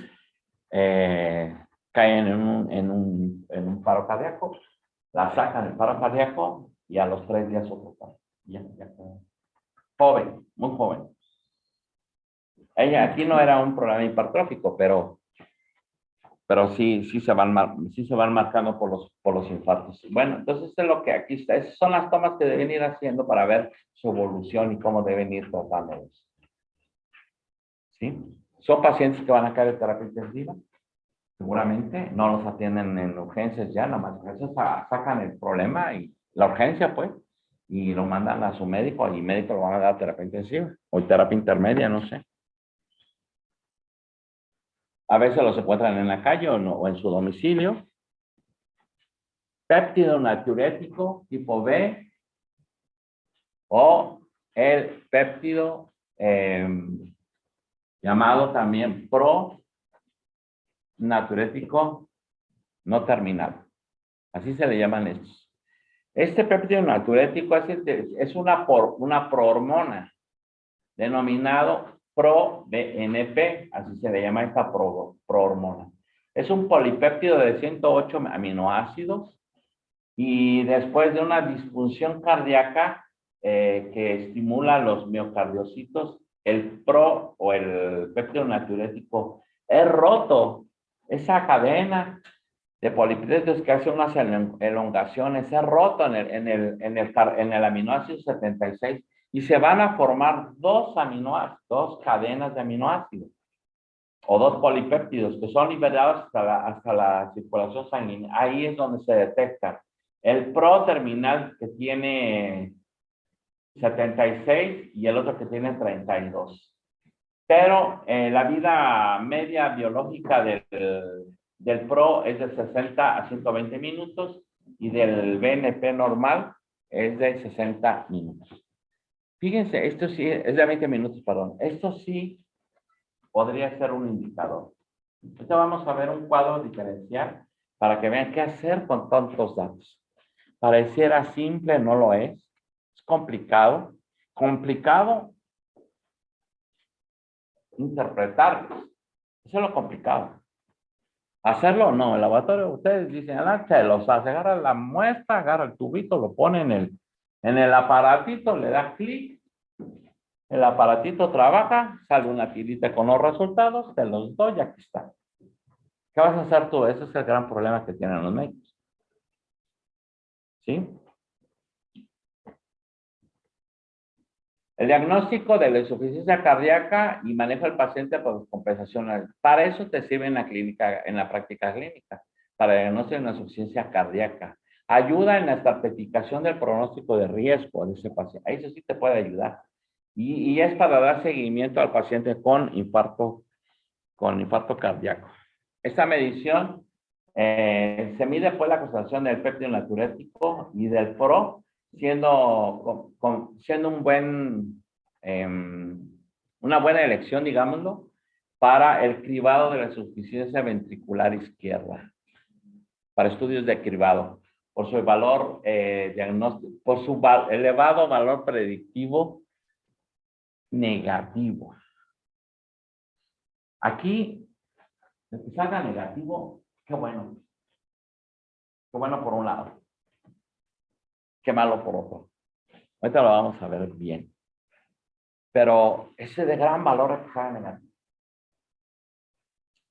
caen en un paro cardíaco, la sacan el paro cardíaco y a los 3 días otro paro. Ya. Joven, muy joven. Ella aquí no era un problema hipertrófico, pero sí se van marcando por los infartos. Bueno, entonces es lo que aquí está. Esas son las tomas que deben ir haciendo para ver su evolución y cómo deben ir tratándolos. ¿Sí? Son pacientes que van a caer de terapia intensiva. Seguramente no los atienden en urgencias ya, nada más urgencias sacan el problema y la urgencia, pues, y lo mandan a su médico y el médico lo van a dar terapia intensiva o terapia intermedia, no sé. A veces los encuentran en la calle o en su domicilio. Péptido natriurético tipo B o el péptido llamado también natriurético no terminado. Así se le llaman estos. Este péptido natriurético es una prohormona denominado pro-BNP, así se le llama esta prohormona. Es un polipéptido de 108 aminoácidos y después de una disfunción cardíaca que estimula los miocardiocitos, el péptido natriurético es roto. Esa cadena de polipéptidos que hace unas elongaciones es roto en el aminoácido 76 y se van a formar dos cadenas de aminoácidos o dos polipéptidos que son liberados hasta la circulación sanguínea. Ahí es donde se detecta el terminal que tiene 76 y el otro que tiene 32. Pero la vida media biológica del PRO es de 60 a 120 minutos y del BNP normal es de 60 minutos. Fíjense, esto sí es de 20 minutos, perdón. Esto sí podría ser un indicador. Ahorita vamos a ver un cuadro diferencial para que vean qué hacer con tantos datos. Pareciera simple, no lo es. Es complicado. Complicado interpretarlos. Eso es lo complicado. Hacerlo no, en el laboratorio ustedes dicen, se los hace, agarra la muestra, agarra el tubito, lo pone en el aparatito, le da clic, el aparatito trabaja, sale una tirita con los resultados, te los doy y aquí está. ¿Qué vas a hacer tú? Ese es el gran problema que tienen los médicos. ¿Sí? El diagnóstico de la insuficiencia cardíaca y manejo del paciente por compensación. Para eso te sirve en la práctica clínica, para el diagnóstico de una insuficiencia cardíaca. Ayuda en la estratificación del pronóstico de riesgo de ese paciente. Eso sí te puede ayudar. Y es para dar seguimiento al paciente con infarto cardíaco. Esta medición se mide pues la concentración del péptido natriurético y del PRO, siendo una buena elección, digámoslo, para el cribado de la insuficiencia ventricular izquierda, para estudios de cribado, por su valor diagnóstico, por su elevado valor predictivo negativo. Aquí, el que salga negativo, qué bueno. Qué bueno por un lado. Qué malo por otro. Ahorita lo vamos a ver bien. Pero ese de gran valor es que salga negativo.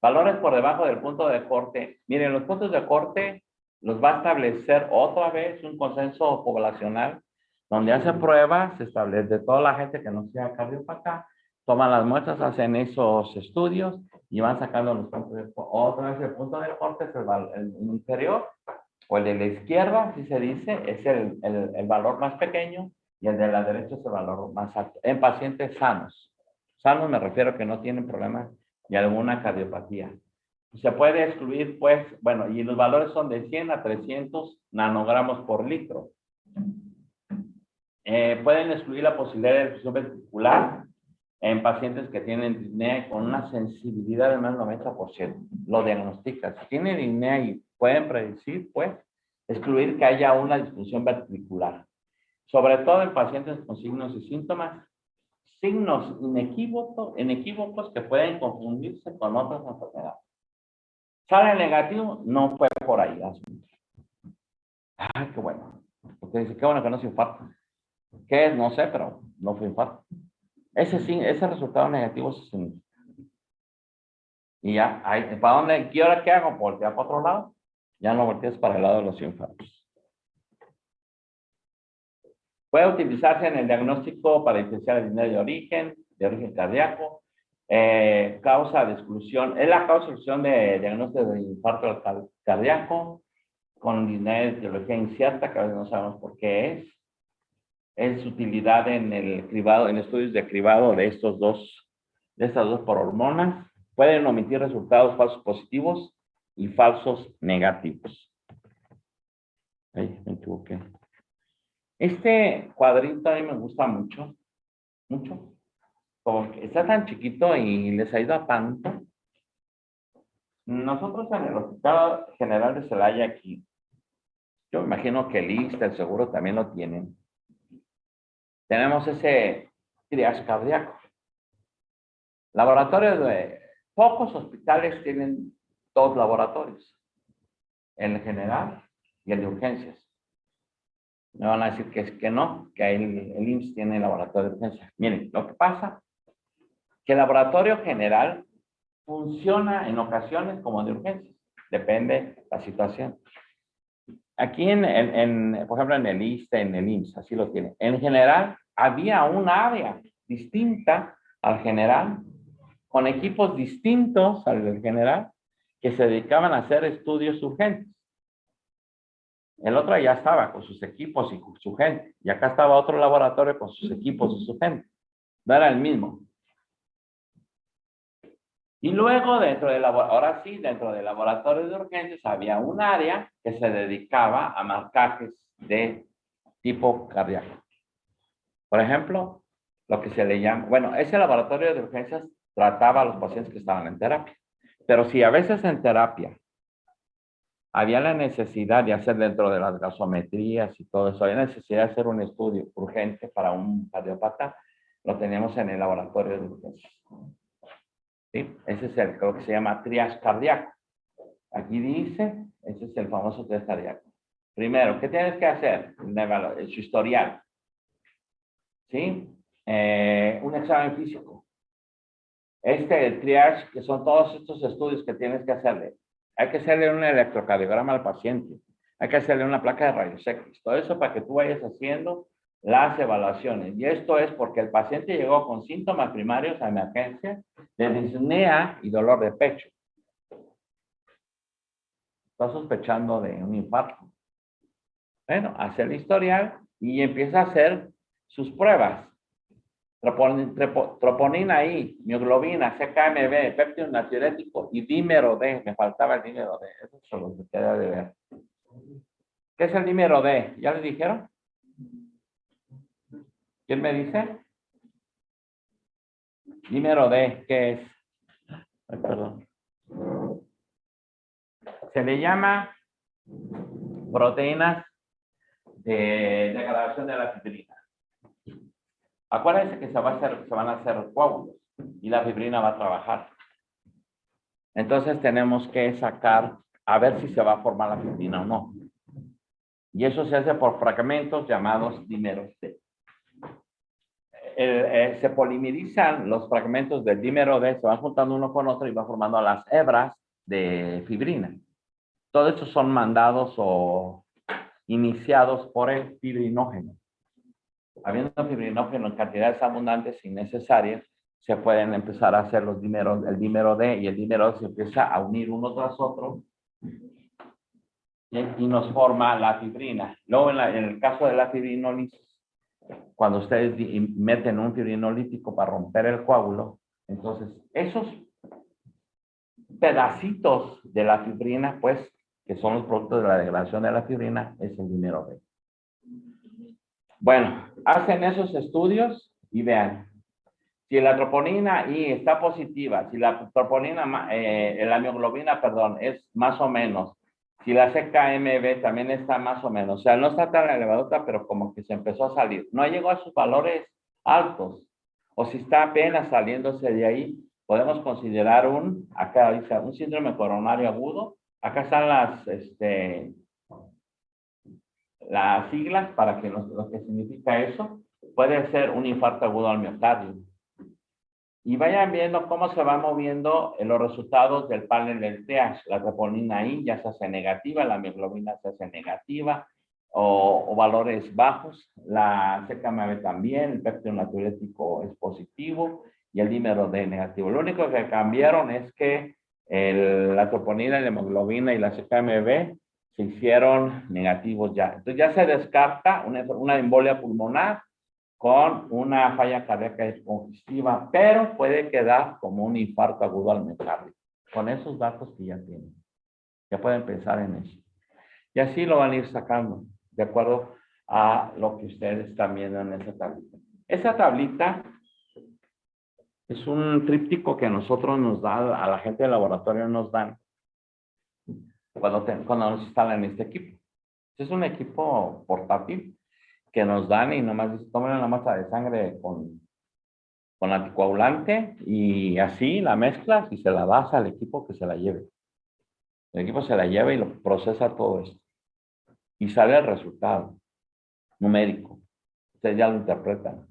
Valores por debajo del punto de corte. Miren, los puntos de corte los va a establecer otra vez un consenso poblacional donde hace pruebas, se establece toda la gente que no sea cardiópata, toman las muestras, hacen esos estudios y van sacando los puntos de corte. Otra vez el punto de corte es el inferior o el de la izquierda, así se dice, es el valor más pequeño y el de la derecha es el valor más alto. En pacientes sanos. Sanos me refiero a que no tienen problemas y alguna cardiopatía. Se puede excluir, pues, bueno, y los valores son de 100 a 300 nanogramos por litro. Pueden excluir la posibilidad de disfunción ventricular en pacientes que tienen disnea con una sensibilidad de más del 90%. Lo diagnostican. Si tienen disnea y pueden predecir, pues, excluir que haya una disfunción ventricular. Sobre todo en pacientes con signos y síntomas, signos inequívocos que pueden confundirse con otras enfermedades. Sale negativo, no fue por ahí. Ay, qué bueno. Porque dice, qué bueno que no se infarto. ¿Qué es? No sé, pero no fue infarto. Ese resultado negativo se significa. Y ya, ¿para dónde? ¿Qué hora qué hago? ¿Voltear para otro lado? Ya no voltees para el lado de los infartos. Puede utilizarse en el diagnóstico para diferenciar el disnea de origen cardíaco, causa de exclusión, es la causa de exclusión de diagnóstico de infarto cardíaco, con disnea de etiología incierta, que a veces no sabemos por qué es su utilidad en el cribado, en estudios de cribado de estas dos por hormonas, pueden omitir resultados falsos positivos y falsos negativos. Ay, me equivoqué. Este cuadrito a mí me gusta mucho, porque está tan chiquito y les ayuda tanto. Nosotros en el Hospital General de Celaya aquí, yo me imagino que el ISSSTE, el seguro también lo tienen. Tenemos ese triage cardíaco. Laboratorios de pocos hospitales tienen dos laboratorios, el general y el de urgencias. Me van a decir que no, que el IMSS tiene el laboratorio de urgencias. Miren, lo que pasa, que el laboratorio general funciona en ocasiones como de urgencias, depende la situación. Aquí, por ejemplo, en el ISSSTE, en el IMSS, así lo tiene. En general, había un área distinta al general, con equipos distintos al del general, que se dedicaban a hacer estudios urgentes. El otro ya estaba con sus equipos y con su gente. Y acá estaba otro laboratorio con sus equipos y su gente. No era el mismo. Y luego, ahora sí, dentro del laboratorio de urgencias había un área que se dedicaba a marcajes de tipo cardíaco. Por ejemplo, lo que se le llama, bueno, ese laboratorio de urgencias trataba a los pacientes que estaban en terapia. Pero si a veces en terapia había la necesidad de hacer dentro de las gasometrías y todo eso, había necesidad de hacer un estudio urgente para un cardiópata, lo teníamos en el laboratorio de urgencias. ¿Sí? Ese es lo que se llama triage cardíaco. Aquí dice, ese es el famoso test cardíaco. Primero, ¿qué tienes que hacer? Su historial. ¿Sí? Un examen físico. El triage, que son todos estos estudios que tienes que hacerle. Hay que hacerle un electrocardiograma al paciente. Hay que hacerle una placa de rayos X. Todo eso para que tú vayas haciendo las evaluaciones. Y esto es porque el paciente llegó con síntomas primarios a emergencia de disnea y dolor de pecho. Está sospechando de un infarto. Bueno, hace el historial y empieza a hacer sus pruebas. Troponina I, mioglobina, CKMB, péptido natriurético y dímero D. Me faltaba el dímero D. Eso es lo que queda de ver. ¿Qué es el dímero D? ¿Ya les dijeron? ¿Quién me dice? Dímero D, ¿qué es? Ay, perdón. Se le llama proteínas de degradación de la fibrina. Acuérdense que se van a hacer coágulos y la fibrina va a trabajar. Entonces tenemos que sacar a ver si se va a formar la fibrina o no. Y eso se hace por fragmentos llamados dímeros D. Se polimerizan los fragmentos del dímero D, se van juntando uno con otro y van formando las hebras de fibrina. Todos estos son mandados o iniciados por el fibrinógeno. Habiendo fibrinógeno en cantidades abundantes y necesarias, se pueden empezar a hacer el dímero D, y el dímero D se empieza a unir uno tras otro y nos forma la fibrina. Luego, en el caso de la fibrinólisis, cuando ustedes meten un fibrinolítico para romper el coágulo, entonces esos pedacitos de la fibrina, pues, que son los productos de la degradación de la fibrina, es el dímero D. Bueno, hacen esos estudios y vean, si la troponina I está positiva, si la troponina, la mioglobina, perdón, es más o menos, si la CKMB también está más o menos, o sea, no está tan elevadota, pero como que se empezó a salir. No llegó a sus valores altos. O si está apenas saliéndose de ahí, podemos considerar acá dice, un síndrome coronario agudo. Acá están las siglas para que lo que significa eso. Puede ser un infarto agudo al miocardio. Y vayan viendo cómo se van moviendo los resultados del panel del TH. La troponina I ya se hace negativa, la mioglobina se hace negativa, o valores bajos. La CKMB también, el péptido natriurético es positivo y el dímero D negativo. Lo único que cambiaron es que la troponina, la hemoglobina y la CKMB se hicieron negativos ya. Entonces ya se descarta una embolia pulmonar con una falla cardíaca congestiva, pero puede quedar como un infarto agudo al miocardio. Con esos datos que ya tienen. Ya pueden pensar en eso. Y así lo van a ir sacando, de acuerdo a lo que ustedes están viendo en esa tablita. Esa tablita es un tríptico que nosotros nos da, a la gente del laboratorio nos dan, cuando nos instalan este equipo. Es un equipo portátil que nos dan y nomás dice, tomen la muestra de sangre con anticoagulante y así la mezclas y se la das al equipo que se la lleve. El equipo se la lleva y lo procesa todo esto. Y sale el resultado numérico. Ustedes ya lo interpretan.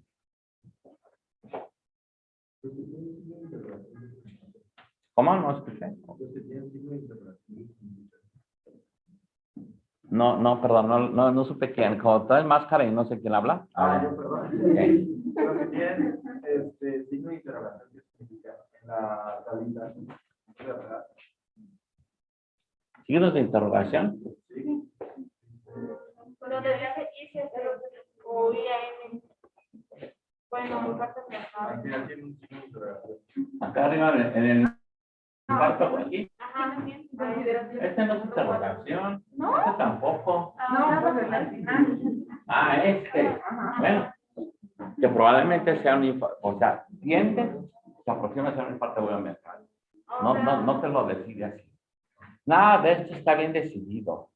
¿Cómo? No escuché. No, perdón, no supe quién. Como traes máscara y no sé quién habla. Yo, perdón. Okay. Lo que tiene signo de interrogación que significa en la tablita. ¿Verdad? ¿Signos de interrogación? Sí. Bueno, le dice IC o IAM. Bueno, en parte Al final tiene un signo de interrogación. Acá arriba en el infarto por aquí. Ajá, también. Este no es interrogación. ¿No? Este tampoco. No, pues al final. Bueno, que probablemente sea un infarto, o sea, tiende, se aproxima a ser un infarto agudo miocardio. No te lo decide así. Nada de esto está bien decidido.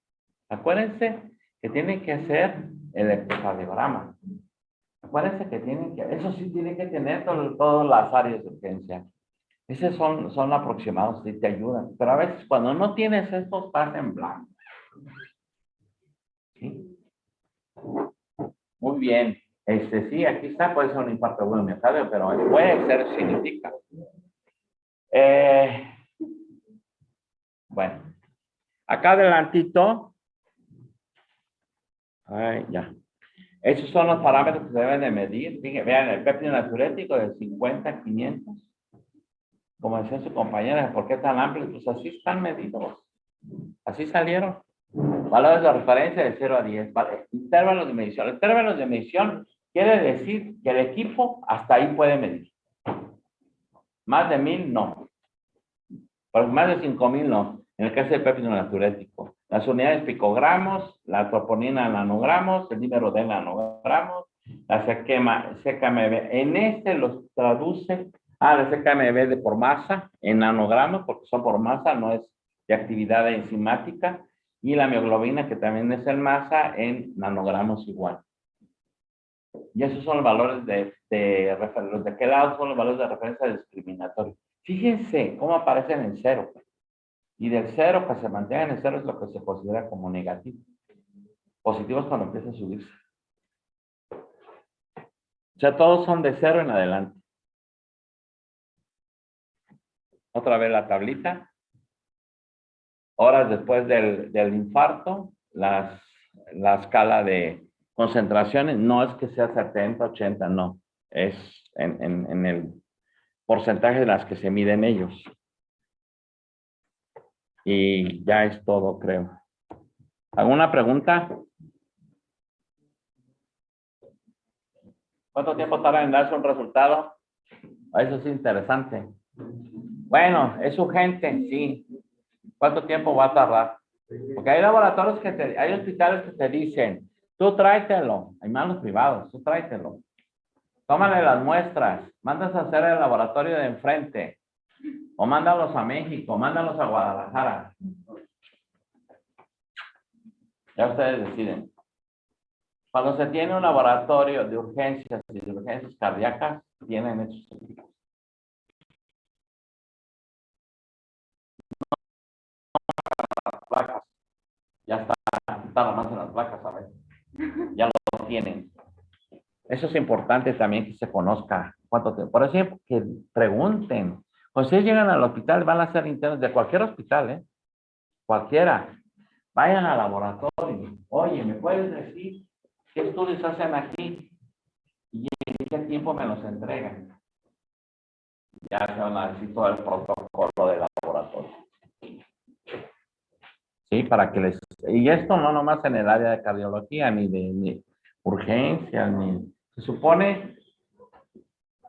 Acuérdense que tienen que hacer el electrocardiograma. Acuérdense que eso sí tiene que tener todas las áreas de urgencia. Esos son aproximados y te ayudan. Pero a veces cuando no tienes estos, pasa en blanco. ¿Sí? Muy bien. Sí, aquí está, puede ser un infarto agudo miocardio, pero puede ser, significa. Bueno, acá adelantito. Ya. Esos son los parámetros que se deben de medir. Fíjense, vean, el péptido natriurético de 50 a 500. Como decía su compañera, ¿por qué tan amplio? Pues así están medidos. Así salieron. Valores de referencia de 0 a 10. Vale. Intervalos de medición. Intervalos de medición quiere decir que el equipo hasta ahí puede medir. Más de 1000, no. Pero más de 5000, no. En el caso del péptido natriurético. Las unidades picogramos, la troponina nanogramos, el dímero D nanogramos, la CKMB. En los traduce la CKMB de por masa en nanogramos, porque son por masa, no es de actividad enzimática. Y la mioglobina, que también es en masa, en nanogramos igual. Y esos son los valores los de qué lado son los valores de referencia discriminatorios. Fíjense cómo aparecen en 0. Y del 0, que se mantengan en 0, es lo que se considera como negativo. Positivo es cuando empieza a subirse. O sea, todos son de 0 en adelante. Otra vez la tablita. Horas después del infarto, la escala de concentraciones, no es que sea 70, 80, no. Es en el porcentaje de las que se miden ellos. Y ya es todo, creo. ¿Alguna pregunta? ¿Cuánto tiempo tarda en darse un resultado? Eso es interesante. Bueno, es urgente, sí. ¿Cuánto tiempo va a tardar? Porque hay laboratorios hay hospitales que te dicen, tú tráetelo. Hay malos privados, tú tráetelo. Tómale las muestras, mandas a hacer el laboratorio de enfrente. O mándalos a México, mándalos a Guadalajara. Ya ustedes deciden. Cuando se tiene un laboratorio de urgencias y de urgencias cardíacas, tienen esos equipos. Las placas, ya está nomás en las placas, ¿sabes? Ya lo tienen. Eso es importante también que se conozca cuánto tiempo. Por eso que pregunten. Cuando ustedes llegan al hospital, van a ser internos de cualquier hospital, ¿eh? Cualquiera. Vayan al laboratorio. Oye, ¿me puedes decir qué estudios hacen aquí? ¿Y en qué tiempo me los entregan? Ya se van a decir todo el protocolo del laboratorio. Sí, para que les... Y esto no nomás en el área de cardiología, ni urgencias, ni... Se supone...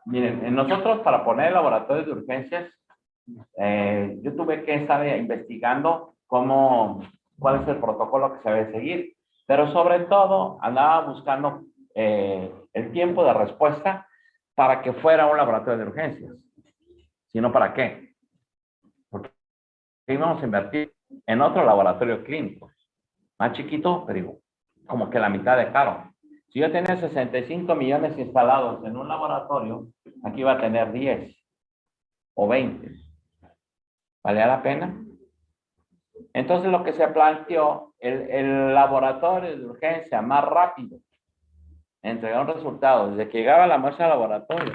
Miren, en nosotros para poner el laboratorio de urgencias, yo tuve que estar investigando cuál es el protocolo que se debe seguir. Pero sobre todo, andaba buscando el tiempo de respuesta para que fuera un laboratorio de urgencias. Si no, ¿para qué? Porque íbamos a invertir en otro laboratorio clínico. Más chiquito, pero como que la mitad de caro. Si yo tenía 65 millones instalados en un laboratorio, aquí va a tener 10 o 20. ¿Valía la pena? Entonces lo que se planteó, el laboratorio de urgencia más rápido, entregó un resultado desde que llegaba la muestra al laboratorio,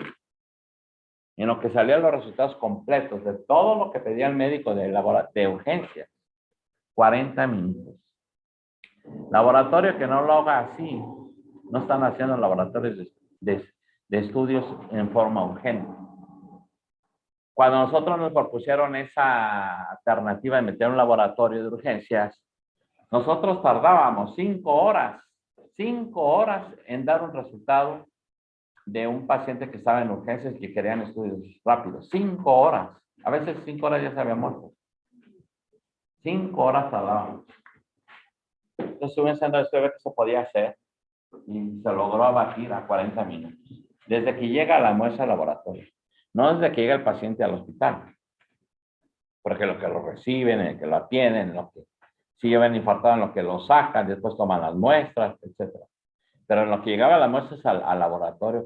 en lo que salían los resultados completos de todo lo que pedía el médico de urgencia, 40 minutos. Laboratorio que no lo haga así, no están haciendo laboratorios de estudios en forma urgente. Cuando nosotros nos propusieron esa alternativa de meter un laboratorio de urgencias, nosotros tardábamos 5 horas en dar un resultado de un paciente que estaba en urgencias y que querían estudios rápidos. 5 horas. A veces 5 horas ya se había muerto. 5 horas tardábamos. Entonces estuve pensando esto a ver qué se podía hacer y se logró abatir a 40 minutos. Desde que llega la muestra al laboratorio. No desde que llega el paciente al hospital. Porque lo que lo reciben, el que lo atienden, lo que si llevan infartado, en lo que lo sacan, después toman las muestras, etc. Pero en lo que llegaba las muestras al laboratorio,